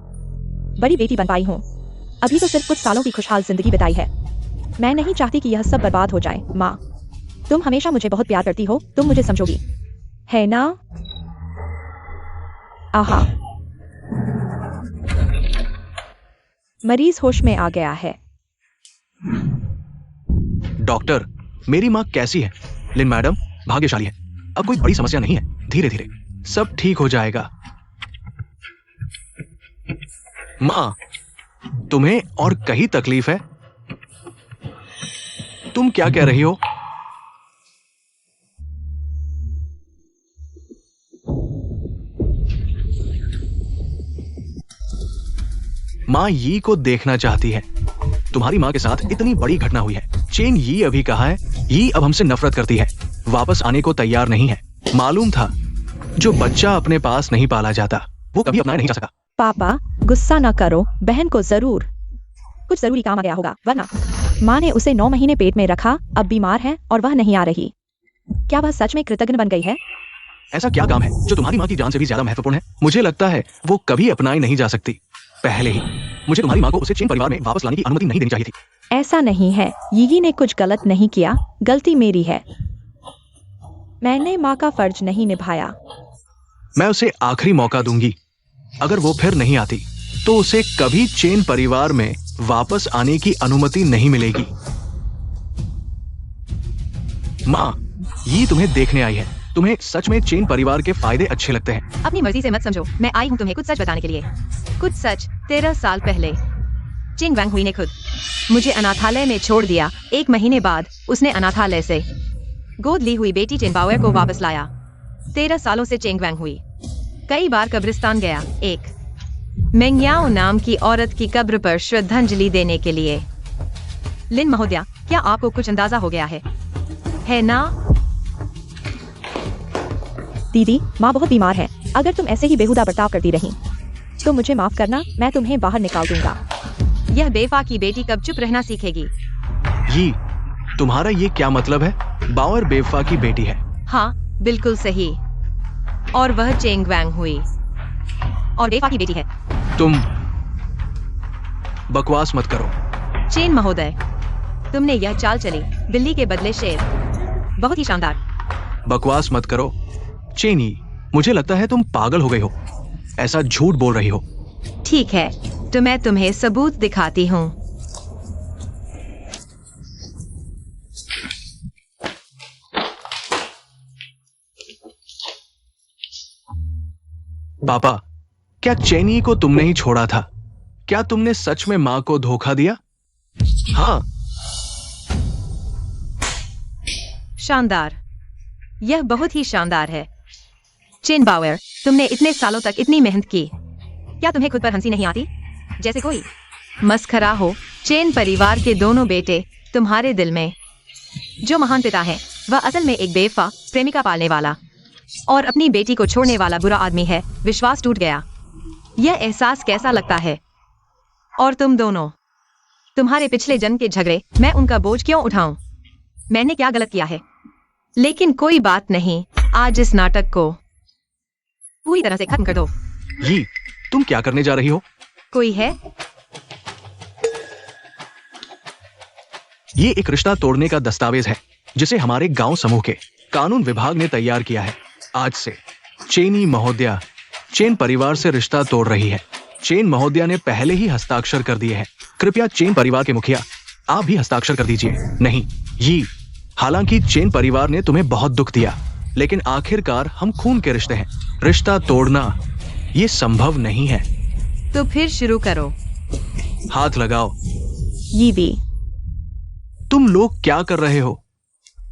बड़ी बेटी बन पाई हूँ। अभी तो सिर्फ कुछ सालों की खुशहाल जिंदगी बिताई है। मैं नहीं चाहती कि यह सब बर्बाद हो जाए। माँ, तुम हमेशा मुझे बहुत प्यार करती हो, तुम मुझे समझोगी, है ना? आहा, मरीज होश में आ गया है।
डॉक्टर, मेरी माँ कैसी है? लिन मैडम भाग्यशाली है, अब कोई बड़ी समस्या नहीं है। धीरे धीरे सब ठीक हो जाएगा। माँ, तुम्हें और कहीं तकलीफ है? तुम क्या कह रही हो? माँ यी को देखना चाहती है। तुम्हारी माँ के साथ इतनी बड़ी घटना हुई है। चेन यी अभी कहाँ है? यी अब हमसे नफरत करती है, वापस आने को तैयार नहीं है। मालूम था, जो बच्चा अपने पास नहीं पाला जाता वो कभी अपनाया नहीं जा सका।
पापा, गुस्सा न करो। बहन को जरूर कुछ जरूरी काम आ गया होगा, वरना माँ ने उसे 9 महीने पेट में रखा, अब बीमार है और वह नहीं आ रही। क्या वह सच में कृतज्ञ बन गई है?
ऐसा क्या काम है जो तुम्हारी माँ की जान से भी ज्यादा महत्वपूर्ण है? मुझे लगता है वो कभी अपनाई नहीं जा सकती। पहले ही मुझे तुम्हारी माँ को उसे चेन परिवार में वापस लाने की अनुमति नहीं देनी चाहिए थी।
ऐसा नहीं है, यी ने कुछ गलत नहीं किया, गलती मेरी है। मैंने माँ का फर्ज नहीं निभाया।
मैं उसे आखिरी मौका दूंगी। अगर वो फिर नहीं आती तो उसे कभी चेन परिवार में वापस आने की अनुमति नहीं मिलेगी। माँ, ये तुम्हें देखने आई है। तुम्हें सच में चेन परिवार के फायदे अच्छे लगते हैं?
अपनी मर्जी से मत समझो, मैं आई हूँ तुम्हें कुछ सच बताने के लिए। कुछ सच। 13 साल पहले चेंग वैंग हुई ने खुद मुझे अनाथालय में छोड़ दिया। 1 महीने बाद उसने अनाथालय से गोद ली हुई बेटी चेन बाओयर को वापस लाया। 13 सालों से चेंग वैंग हुई कई बार कब्रिस्तान गया, एक मेंग्याओ नाम की औरत की कब्र पर श्रद्धांजलि देने के लिए। लिन महोदया, क्या आपको कुछ अंदाजा हो गया है ना?
दीदी, माँ बहुत बीमार है। अगर तुम ऐसे ही बेहुदा बर्ताव करती रही तो मुझे माफ करना, मैं तुम्हें बाहर निकाल दूंगा।
यह बेफा की बेटी कब चुप रहना सीखेगी?
ये तुम्हारा ये क्या मतलब है? बाओयर बेवफा की बेटी है?
हाँ, बिल्कुल सही। और वह चेंग वैंग हुई और बेफा की बेटी है।
तुम बकवास मत करो।
चेन महोदय, तुमने यह चाल चली, बिल्ली के बदले शेर, बहुत ही शानदार।
बकवास मत करो। चेनी, मुझे लगता है तुम पागल हो गई हो, ऐसा झूठ बोल रही हो।
ठीक है, तो मैं तुम्हें सबूत दिखाती हूँ।
पापा, क्या चेनी को तुमने ही छोड़ा था? क्या तुमने सच में माँ को धोखा दिया? हाँ।
शानदार, यह बहुत ही शानदार है। चेन बाओयर, तुमने इतने सालों तक इतनी मेहनत की, क्या तुम्हें खुद पर हंसी नहीं आती? जैसे कोई मस्खरा हो। चेन परिवार के दोनों बेटे तुम्हारे दिल में जो महान पिता है, वह असल में एक बेवफा प्रेमिका पालने वाला और अपनी बेटी को छोड़ने वाला बुरा आदमी है। विश्वास टूट गया। यह एहसास कैसा लगता है? और तुम दोनों, तुम्हारे पिछले जन्म के झगड़े, मैं उनका बोझ क्यों उठाऊं? मैंने क्या गलत किया है? लेकिन कोई बात नहीं, आज इस नाटक को पूरी तरह से खत्म कर दो।
ये तुम क्या करने जा रही हो?
कोई है?
ये एक रिश्ता तोड़ने का दस्तावेज है जिसे हमारे गांव समूह के कानून विभाग ने तैयार किया है। आज से चेनी महोदया चेन परिवार से रिश्ता तोड़ रही है। चेन महोदया ने पहले ही हस्ताक्षर कर दिए हैं। कृपया चेन परिवार के मुखिया, आप भी हस्ताक्षर कर दीजिए। नहीं, ये हालांकि चेन परिवार ने तुम्हें बहुत दुख दिया, लेकिन आखिरकार हम खून के रिश्ते हैं। रिश्ता तोड़ना ये संभव नहीं है।
तो फिर शुरू करो।
हाथ लगाओ।
ये भी।
तुम लोग क्या कर रहे हो?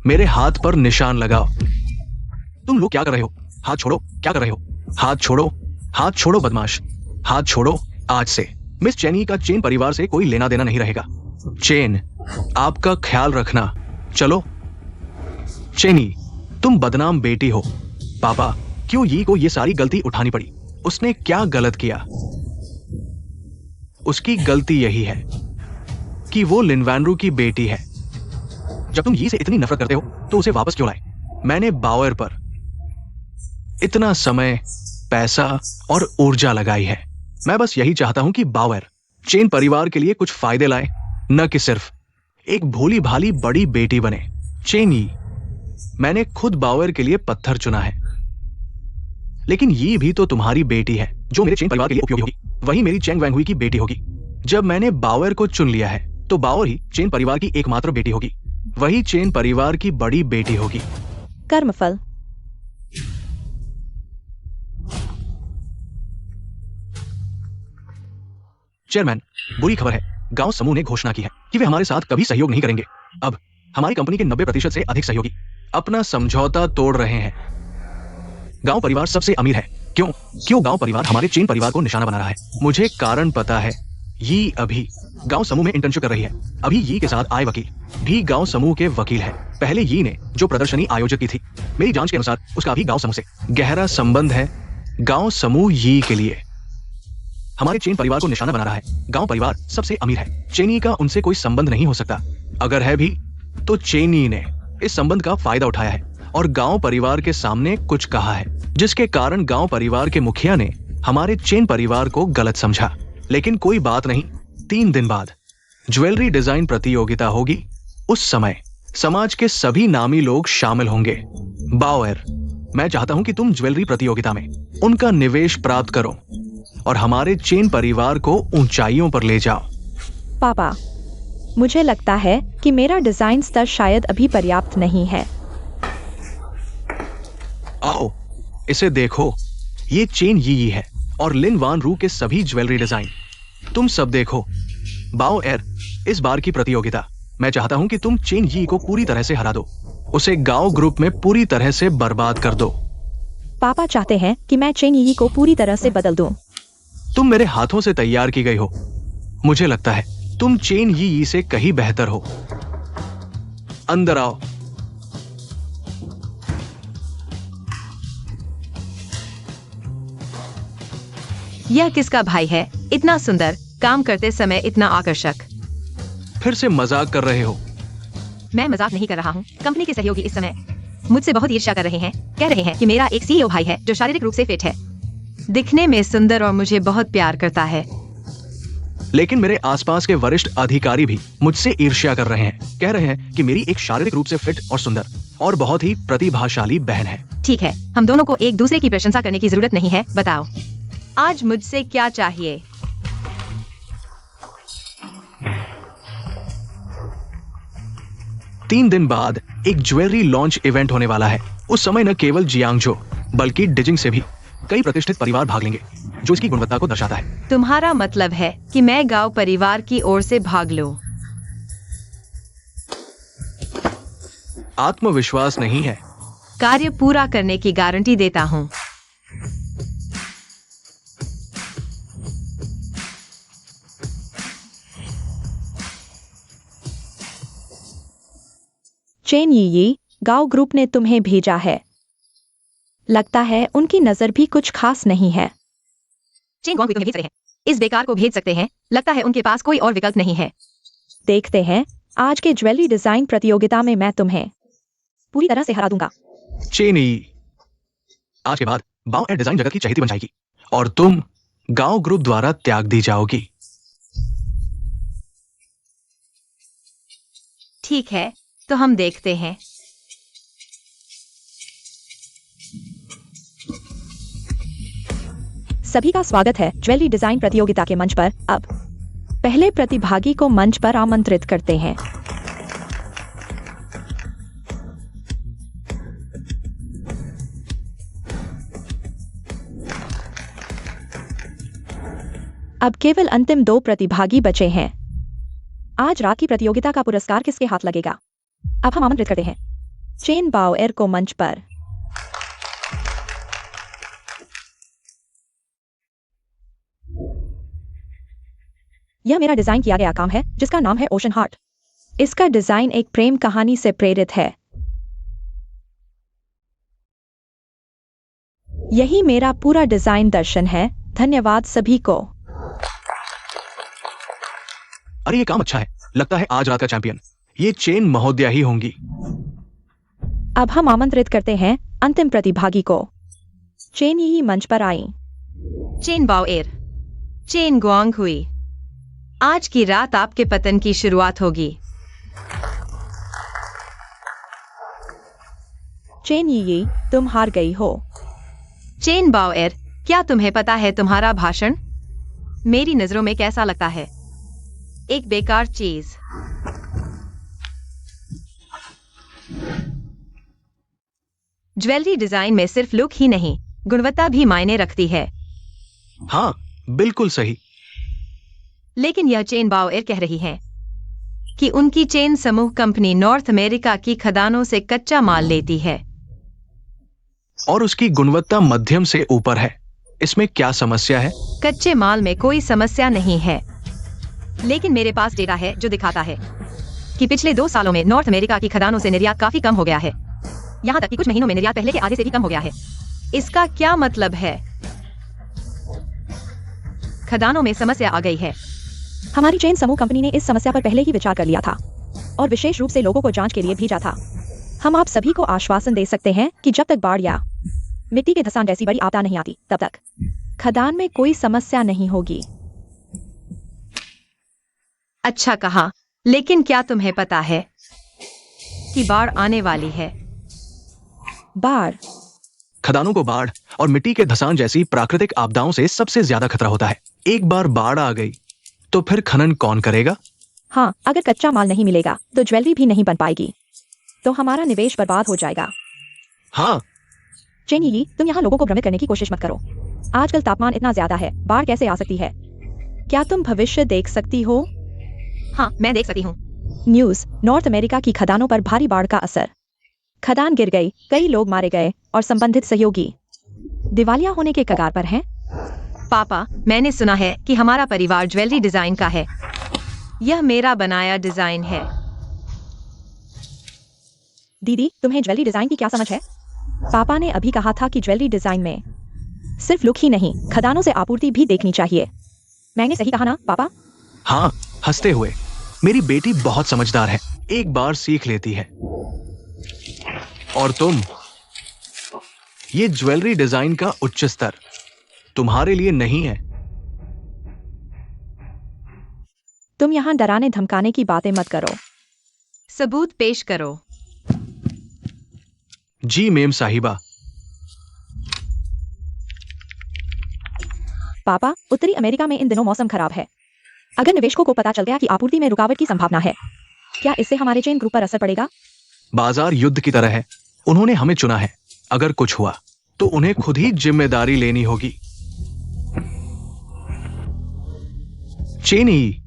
मेरे हाथ पर निशान लगाओ। तुम लोग क्या कर रहे हो? हाथ छोड़ो। क्या कर रहे हो? हाथ छोड़ो। हाथ छोड़ो बदमाश, हाथ छोड़ो। आज से मिस चेनी का चेन परिवार से कोई लेना देना नहीं रहेगा। चेन, आपका ख्याल रखना। चलो। चेनी, तुम बदनाम बेटी हो। पापा, क्यों यी को ये सारी गलती उठानी पड़ी? उसने क्या गलत किया? उसकी गलती यही है कि वो लिनवैनरू की बेटी है। जब तुम यी से इतनी नफरत करते हो तो उसे वापस क्यों लाए? मैंने बाउएर पर इतना समय, पैसा और ऊर्जा लगाई है। मैं बस यही चाहता हूं कि बाउएर चेन परिवार के लिए कुछ फायदे लाए, न कि सिर्फ एक भोली भाली बड़ी बेटी बने। चेन यी, मैंने खुद बाउएर के लिए पत्थर चुना है, लेकिन यी भी तो तुम्हारी बेटी है जो मेरे चेन परिवार के लिए उपयोगी होगी। वही मेरी चेंग वैंगहुई की बेटी होगी। जब मैंने बाउएर को चुन लिया है तो बाउएर ही चेन परिवार की एकमात्र बेटी होगी। वही चेन परिवार की बड़ी बेटी होगी।
कर्मफल।
चेयरमैन, बुरी खबर है। गांव समूह ने घोषणा की है कि वे हमारे साथ कभी सहयोग नहीं करेंगे। अब हमारी कंपनी के 90% से अधिक सहयोगी अपना समझौता तोड़ रहे हैं। गांव परिवार सबसे अमीर है। क्यों गांव परिवार हमारे चेन परिवार को निशाना बना रहा है? मुझे कारण पता है। यी अभी गांव समूह में इंटर्नशिप कर रही है। अभी यी के साथ आए वकील भी गांव समूह के वकील है। पहले यी ने जो प्रदर्शनी आयोजित की थी, मेरी जांच के अनुसार उसका भी गांव समूह से गहरा संबंध है। गांव समूह यी के लिए हमारे चेन परिवार को निशाना बना रहा है। गांव परिवार सबसे अमीर है। चेनी का उनसे कोई संबंध नहीं हो सकता। अगर है भी तो चेनी ने इस संबंध का फायदा उठाया है और गांव परिवार के सामने कुछ कहा है, जिसके कारण गांव परिवार के मुखिया ने हमारे चेन परिवार को गलत समझा। लेकिन कोई बात नहीं, 3 दिन बाद ज्वेलरी डिजाइन प्रतियोगिता होगी। उस समय समाज के सभी नामी लोग शामिल होंगे। बाउएर, मैं चाहता हूं कि तुम ज्वेलरी प्रतियोगिता में उनका निवेश प्राप्त करो और हमारे चेन परिवार को ऊंचाइयों पर ले जाओ।
पापा, मुझे लगता है कि मेरा डिजाइन स्तर शायद अभी पर्याप्त नहीं है।
आओ, इसे देखो। ये चेन यी है और लिन वान रू के सभी ज्वेलरी डिजाइन। तुम सब देखो। बाउएर, इस बार की प्रतियोगिता मैं चाहता हूं कि तुम चेन यी को पूरी तरह से हरा दो। उसे गांव ग्रुप में पूरी तरह से बर्बाद कर दो।
पापा चाहते हैं कि मैं चेन यी को पूरी तरह से बदल दूं।
तुम मेरे हाथों से तैयार की गई हो। मुझे लगता है तुम चेन यी से कहीं बेहतर हो। अंदर आओ।
यह किसका भाई है? इतना सुंदर, काम करते समय इतना आकर्षक।
फिर से मजाक कर रहे हो?
मैं मजाक नहीं कर रहा हूँ। कंपनी के सहयोगी इस समय मुझसे बहुत ईर्ष्या कर रहे हैं। कह रहे हैं कि मेरा एक सीईओ भाई है जो शारीरिक रूप से फिट है, दिखने में सुंदर और मुझे बहुत प्यार करता है।
लेकिन मेरे आसपास के वरिष्ठ अधिकारी भी मुझसे ईर्ष्या कर रहे हैं। कह रहे हैं कि मेरी एक शारीरिक रूप से फिट और सुंदर और बहुत ही प्रतिभाशाली बहन है।
ठीक है, हम दोनों को एक दूसरे की प्रशंसा करने की जरूरत नहीं है। बताओ, आज मुझसे क्या चाहिए?
तीन दिन बाद एक ज्वेलरी लॉन्च इवेंट होने वाला है। उस समय न केवल जियांगजो बल्कि डिजिंग से भी कई प्रतिष्ठित परिवार भाग लेंगे, जो इसकी गुणवत्ता को दर्शाता है।
तुम्हारा मतलब है कि मैं गांव परिवार की ओर से भाग लूं?
आत्मविश्वास नहीं है।
कार्य पूरा करने की गारंटी देता हूं।
चेन यी, गांव ग्रुप ने तुम्हें भेजा है। लगता है उनकी नजर भी कुछ खास नहीं है।
चेन गुआंग तुम्हें भेज रहे हैं। इस बेकार को भेज सकते हैं। लगता है उनके पास कोई और विकल्प नहीं है।
देखते हैं, आज के ज्वेलरी डिजाइन प्रतियोगिता में मैं तुम्हें पूरी तरह से हरा दूंगा।
चेनी, आज के बाद बाउएर डिजाइन जगत की चहेती बन जाएगी और तुम गांव ग्रुप द्वारा त्याग दी जाओगी।
ठीक है, तो हम देखते हैं।
सभी का स्वागत है ज्वेलरी डिजाइन प्रतियोगिता के मंच पर। अब पहले प्रतिभागी को मंच पर आमंत्रित करते हैं। अब केवल अंतिम 2 प्रतिभागी बचे हैं। आज रात की प्रतियोगिता का पुरस्कार किसके हाथ लगेगा? अब हम आमंत्रित करते हैं चेन बाउएर को मंच पर। यह मेरा डिजाइन किया गया काम है जिसका नाम है ओशन हार्ट। इसका डिजाइन एक प्रेम कहानी से प्रेरित है। यही मेरा पूरा डिजाइन दर्शन है। धन्यवाद सभी को।
अरे ये काम अच्छा है, लगता है आज रात का चैंपियन ये चेन महोदया ही होंगी।
अब हम आमंत्रित करते हैं अंतिम प्रतिभागी को। चेन ही मंच पर आई।
चेन बाओएर, चेन गुआंग हुई। आज की रात आपके पतन की शुरुआत होगी।
चेन यी, तुम हार गई हो।
चेन बाओएर, क्या तुम्हें पता है तुम्हारा भाषण मेरी नजरों में कैसा लगता है? एक बेकार चीज। ज्वेलरी डिजाइन में सिर्फ लुक ही नहीं, गुणवत्ता भी मायने रखती है।
हाँ बिल्कुल सही।
लेकिन यह चेन बाओएर कह रही है कि उनकी चेन समूह कंपनी नॉर्थ अमेरिका की खदानों से कच्चा माल लेती है
और उसकी गुणवत्ता मध्यम से ऊपर है। इसमें क्या समस्या है?
कच्चे माल में कोई समस्या नहीं है, लेकिन मेरे पास डेटा है जो दिखाता है कि पिछले 2 सालों में नॉर्थ अमेरिका की खदानों से निर्यात काफी कम हो गया है। यहाँ तक कि कुछ महीनों में निर्यात पहले के आधे से भी कम हो गया है। इसका क्या मतलब है? खदानों में समस्या आ गई है।
हमारी चेन समूह कंपनी ने इस समस्या पर पहले ही विचार कर लिया था और विशेष रूप से लोगों को जांच के लिए भेजा था। हम आप सभी को आश्वासन दे सकते हैं कि जब तक बाढ़ या मिट्टी के धसान जैसी बड़ी आपदा नहीं आती, तब तक खदान में कोई समस्या नहीं होगी।
अच्छा कहा, लेकिन क्या तुम्हें पता है कि बाढ़ आने वाली है?
बाढ़?
खदानों को बाढ़ और मिट्टी के धसान जैसी प्राकृतिक आपदाओं से सबसे ज्यादा खतरा होता है। एक बार बाढ़ आ गई तो फिर खनन कौन करेगा?
हाँ, अगर कच्चा माल नहीं मिलेगा तो ज्वेलरी भी नहीं बन पाएगी, तो हमारा निवेश बर्बाद हो जाएगा।
हाँ।
चेन यी, तुम यहाँ लोगों को भ्रमित करने की कोशिश मत करो। आजकल तापमान इतना ज्यादा है, बाढ़ कैसे आ सकती है? क्या तुम भविष्य देख सकती हो?
हाँ, मैं देख सकती हूँ।
न्यूज़, नॉर्थ अमेरिका की खदानों पर भारी बाढ़ का असर। खदान गिर गई, कई लोग मारे गए और संबंधित सहयोगी दिवालिया होने के कगार पर हैं।
पापा, मैंने सुना है कि हमारा परिवार ज्वेलरी डिजाइन का है। यह मेरा बनाया डिजाइन है।
दीदी, तुम्हें ज्वेलरी डिजाइन की क्या समझ है? पापा ने अभी कहा था कि ज्वेलरी डिजाइन में सिर्फ लुक ही नहीं, खदानों से आपूर्ति भी देखनी चाहिए। मैंने सही कहा ना पापा?
हाँ, हंसते हुए। मेरी बेटी बहुत समझदार है, एक बार सीख लेती है। और तुम, ये ज्वेलरी डिजाइन का उच्च स्तर तुम्हारे लिए नहीं है।
तुम यहाँ डराने धमकाने की बातें मत करो।
सबूत पेश करो।
जी मेम साहिबा।
पापा, उत्तरी अमेरिका में इन दिनों मौसम खराब है। अगर निवेशकों को पता चल गया कि आपूर्ति में रुकावट की संभावना है, क्या इससे हमारे चेन ग्रुप पर असर पड़ेगा?
बाजार युद्ध की तरह है, उन्होंने हमें चुना है। अगर कुछ हुआ तो उन्हें खुद ही जिम्मेदारी लेनी होगी। चेनी,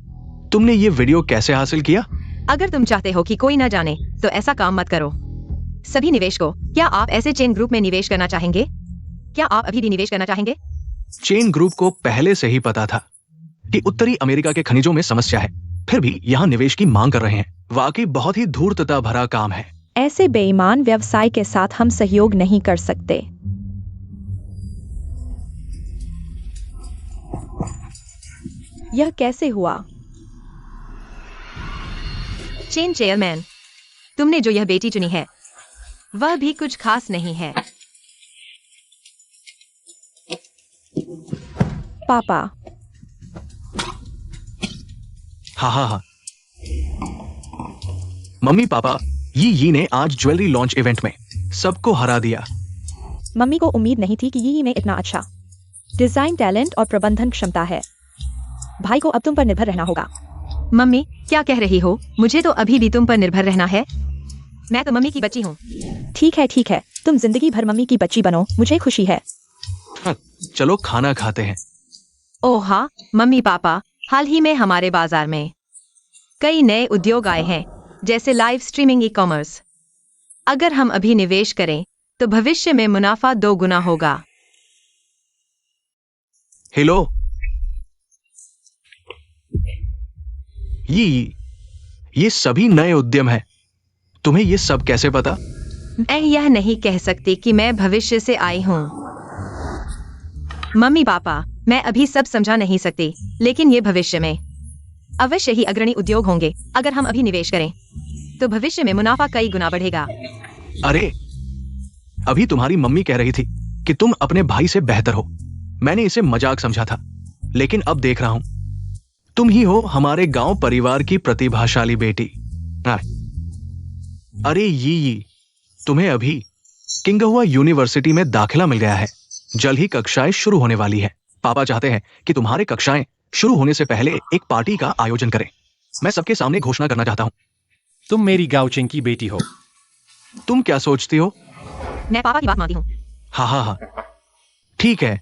तुमने ये वीडियो कैसे हासिल किया?
अगर तुम चाहते हो कि कोई ना जाने तो ऐसा काम मत करो। सभी निवेशकों, क्या आप ऐसे चेन ग्रुप में निवेश करना चाहेंगे? क्या आप अभी भी निवेश करना चाहेंगे?
चेन ग्रुप को पहले से ही पता था कि उत्तरी अमेरिका के खनिजों में समस्या है, फिर भी यहाँ निवेश की मांग कर रहे हैं। वाकई बहुत ही धूर्तता भरा काम है।
ऐसे बेईमान व्यवसाय के साथ हम सहयोग नहीं कर सकते। यह कैसे हुआ?
चेन चेयरमैन, तुमने जो यह बेटी चुनी है वह भी कुछ खास नहीं है।
पापा।
हाँ। मम्मी पापा, यी ने आज ज्वेलरी लॉन्च इवेंट में सबको हरा दिया।
मम्मी को उम्मीद नहीं थी कि यी में इतना अच्छा डिजाइन टैलेंट और प्रबंधन क्षमता है। भाई को अब तुम पर निर्भर रहना होगा।
मम्मी, क्या कह रही हो? मुझे तो अभी भी तुम पर निर्भर रहना है। मैं तो मम्मी की बच्ची हूँ।
ठीक है, तुम जिंदगी भर मम्मी की बच्ची बनो, मुझे खुशी है।
चलो खाना खाते हैं।
ओह हाँ, मम्मी पापा, हाल ही में हमारे बाजार में कई नए उद्योग आए हैं, जैसे लाइव स्ट्रीमिंग, ई कॉमर्स। अगर हम अभी निवेश करें तो भविष्य में मुनाफा 2 गुना होगा।
हेलो। ये सभी नए उद्यम हैं। तुम्हें ये सब कैसे पता?
मैं यह नहीं कह सकती कि मैं भविष्य से आई हूँ। मम्मी पापा, मैं अभी सब समझा नहीं सकती, लेकिन ये भविष्य में अवश्य ही अग्रणी उद्योग होंगे। अगर हम अभी निवेश करें तो भविष्य में मुनाफा कई गुना बढ़ेगा।
अरे, अभी तुम्हारी मम्मी कह रही थी कि तुम अपने भाई से बेहतर हो। मैंने इसे मजाक समझा था, लेकिन अब देख रहा हूं तुम ही हो हमारे गांव परिवार की प्रतिभाशाली बेटी। अरे ये तुम्हें अभी किंगहुआ यूनिवर्सिटी में दाखिला मिल गया है। जल्द ही कक्षाएं शुरू होने वाली है। पापा चाहते हैं कि तुम्हारे कक्षाएं शुरू होने से पहले एक पार्टी का आयोजन करें। मैं सबके सामने घोषणा करना चाहता हूं।
तुम मेरी गाउचिंग की बेटी हो।
तुम क्या सोचती हो?
मैं पापा की बात मानती हूँ।
हाँ, ठीक है।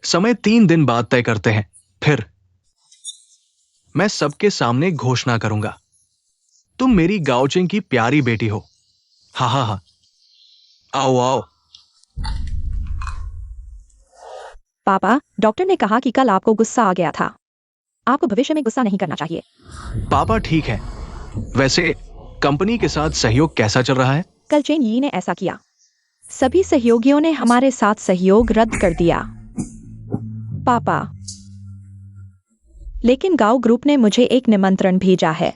समय 3 दिन बाद तय करते हैं। फिर मैं सबके सामने घोषणा करूंगा। तुम मेरी गाउचिंग की प्यारी बेटी हो। हाँ, आओ।
पापा, डॉक्टर ने कहा कि कल आपको गुस्सा आ गया था। आपको भविष्य में गुस्सा नहीं करना चाहिए।
पापा ठीक है। वैसे कंपनी के साथ सहयोग कैसा चल रहा है?
कल चेन यी ने ऐसा किया। सभी सहयोगियों ने हमारे साथ सहयोग रद्द कर दिया। पापा, लेकिन गांव ग्रुप ने मुझे एक निमंत्रण भेजा है।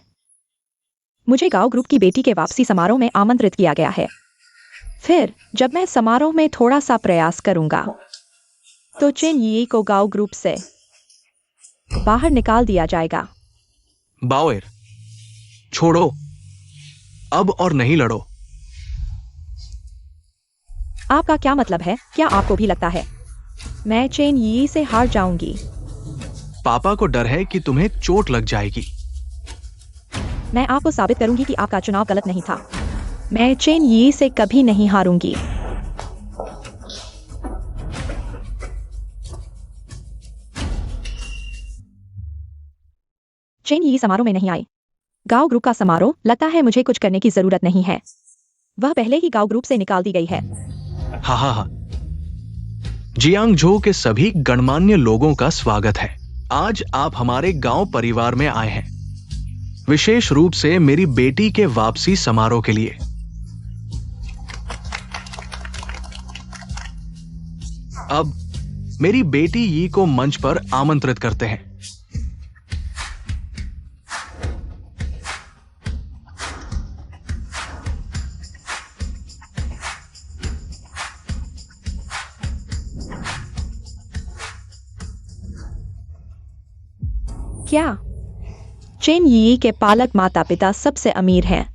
मुझे गांव ग्रुप की बेटी के वापसी समारोह में आमंत्रित किया गया है। फिर जब मैं समारोह में थोड़ा सा प्रयास करूंगा तो चेन यी को गांव ग्रुप से बाहर निकाल दिया जाएगा।
बाओएर, छोड़ो अब और नहीं लड़ो।
आपका क्या मतलब है? क्या आपको भी लगता है मैं चेन यी से हार जाऊंगी?
पापा को डर है कि तुम्हें चोट लग जाएगी।
मैं आपको साबित करूंगी कि आपका चुनाव गलत नहीं था। मैं चेन यी से कभी नहीं हारूंगी। चेन यी समारोह में नहीं आई। गांव ग्रुप का समारोह। लगता है मुझे कुछ करने की जरूरत नहीं है। वह पहले ही गांव ग्रुप से निकाल दी गई है।
हाँ। जियांगझो के सभी गणमान्य लोगों का स्वागत है। आज आप हमारे गांव परिवार में आए हैं, विशेष रूप से मेरी बेटी के वापसी समारोह के लिए। अब मेरी बेटी यी को मंच पर आमंत्रित करते हैं।
क्या चेन यी के पालक माता पिता सबसे अमीर हैं?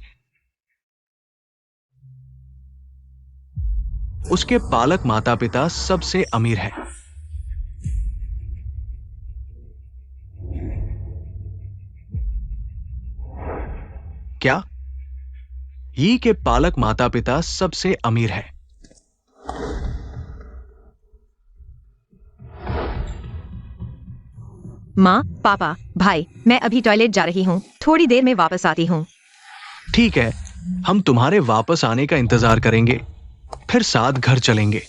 उसके पालक माता पिता सबसे अमीर हैं। क्या यी के पालक माता पिता सबसे अमीर हैं?
माँ, पापा, भाई, मैं अभी टॉयलेट जा रही हूँ। थोड़ी देर में वापस आती हूँ।
ठीक है, हम तुम्हारे वापस आने का इंतजार करेंगे, फिर साथ घर चलेंगे।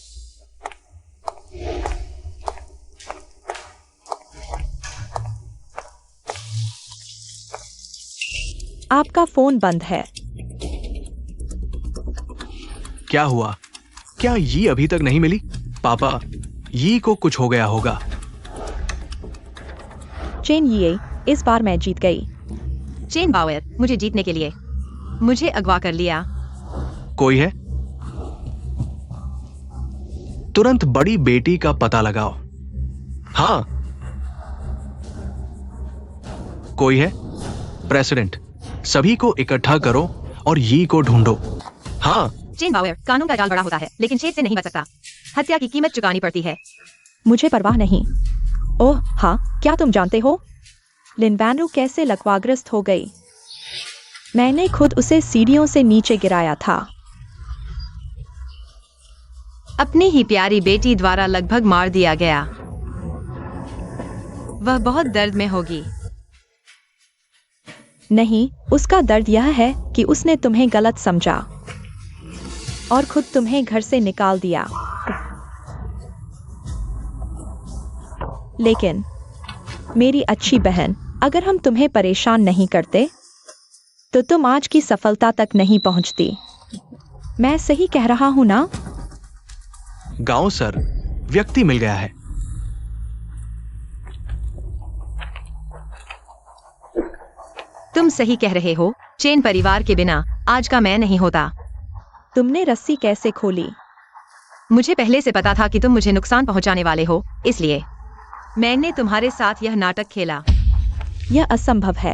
आपका फोन बंद है।
क्या हुआ? क्या यी अभी तक नहीं मिली? पापा, यी को कुछ हो गया होगा।
चेन यी, इस बार मैं जीत गई।
चेन बाओएर, मुझे जीतने के लिए मुझे अगवा कर लिया।
कोई है? तुरंत बड़ी बेटी का पता लगाओ। हाँ, कोई है? प्रेसिडेंट, सभी को इकट्ठा करो और यी को ढूंढो। हाँ।
चेन बाओएर, कानून का जाल बड़ा होता है, लेकिन छेद से नहीं बच सकता। हत्या की कीमत चुकानी पड़ती है।
मुझे परवाह नहीं। ओह हाँ, क्या तुम जानते हो लिन वैनरू कैसे लकवाग्रस्त हो गई? मैंने खुद उसे सीढ़ियों से नीचे गिराया था।
अपनी ही प्यारी बेटी द्वारा लगभग मार दिया गया। वह बहुत दर्द में होगी।
नहीं, उसका दर्द यह है कि उसने तुम्हें गलत समझा और खुद तुम्हें घर से निकाल दिया। लेकिन मेरी अच्छी बहन, अगर हम तुम्हें परेशान नहीं करते तो तुम आज की सफलता तक नहीं पहुंचती। मैं सही कह रहा हूं ना?
गाओ सर, व्यक्ति मिल गया है।
तुम सही कह रहे हो, चेन परिवार के बिना आज का मैं नहीं होता।
तुमने रस्सी कैसे खोली?
मुझे पहले से पता था कि तुम मुझे नुकसान पहुंचाने वाले हो, इसलिए मैंने तुम्हारे साथ यह नाटक खेला।
यह असंभव है।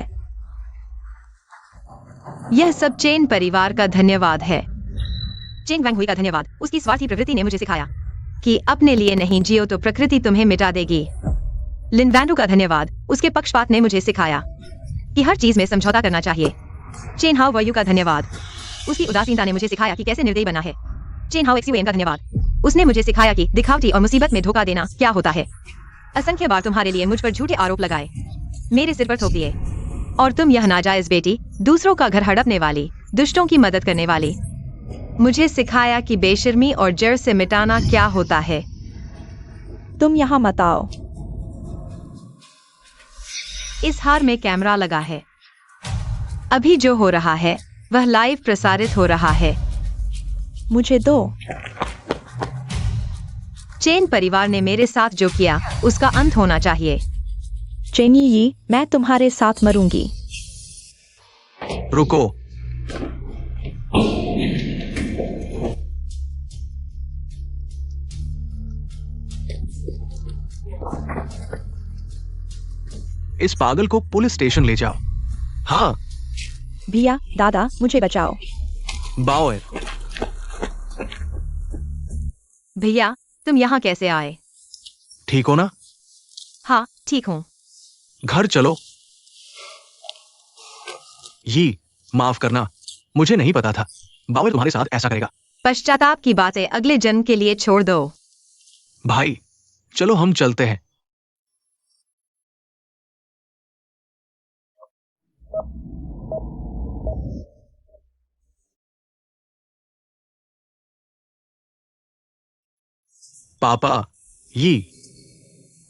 यह सब चेन परिवार का धन्यवाद है। चेन वैंग हुई का धन्यवाद। उसकी स्वार्थी प्रवृत्ति ने मुझे सिखाया कि अपने लिए नहीं जियो तो प्रकृति तुम्हें मिटा देगी। लिन वैंडू का धन्यवाद। उसके पक्षपात ने मुझे सिखाया कि हर चीज में समझौता करना चाहिए। चेन हाउ वयू का धन्यवाद। उसकी उदासीनता ने मुझे सिखाया कि कैसे निर्दयी बनना है। चेन हाउ एक्सयूएन का धन्यवाद। उसने मुझे सिखाया कि दिखावटी और मुसीबत में धोखा देना क्या होता है। असंख्य बार तुम्हारे लिए मुझ पर झूठे आरोप लगाए, मेरे सिर पर थोप दिए, और तुम यह नाजायज बेटी, दूसरों का घर हड़पने वाली, दुष्टों की मदद करने वाली। मुझे सिखाया कि बेशर्मी और जड़ से मिटाना क्या होता है।
तुम यहाँ मत आओ।
इस हार में कैमरा लगा है। अभी जो हो रहा है वह लाइव प्रसारित हो रहा है।
मुझे दो।
चेन परिवार ने मेरे साथ जो किया उसका अंत होना चाहिए।
चेनी यी, मैं तुम्हारे साथ मरूंगी।
रुको। इस पागल को पुलिस स्टेशन ले जाओ। हाँ।
भैया, दादा, मुझे बचाओ।
बाओर,
भैया, तुम यहाँ कैसे आए?
ठीक हो ना?
हाँ, ठीक हूँ।
घर चलो। ये माफ करना, मुझे नहीं पता था बावर तुम्हारे साथ ऐसा करेगा।
पश्चाताप की बातें अगले जन्म के लिए छोड़ दो।
भाई, चलो हम चलते हैं। पापा, ये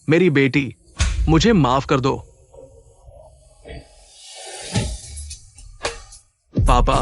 मेरी बेटी, मुझे माफ कर दो। पापा,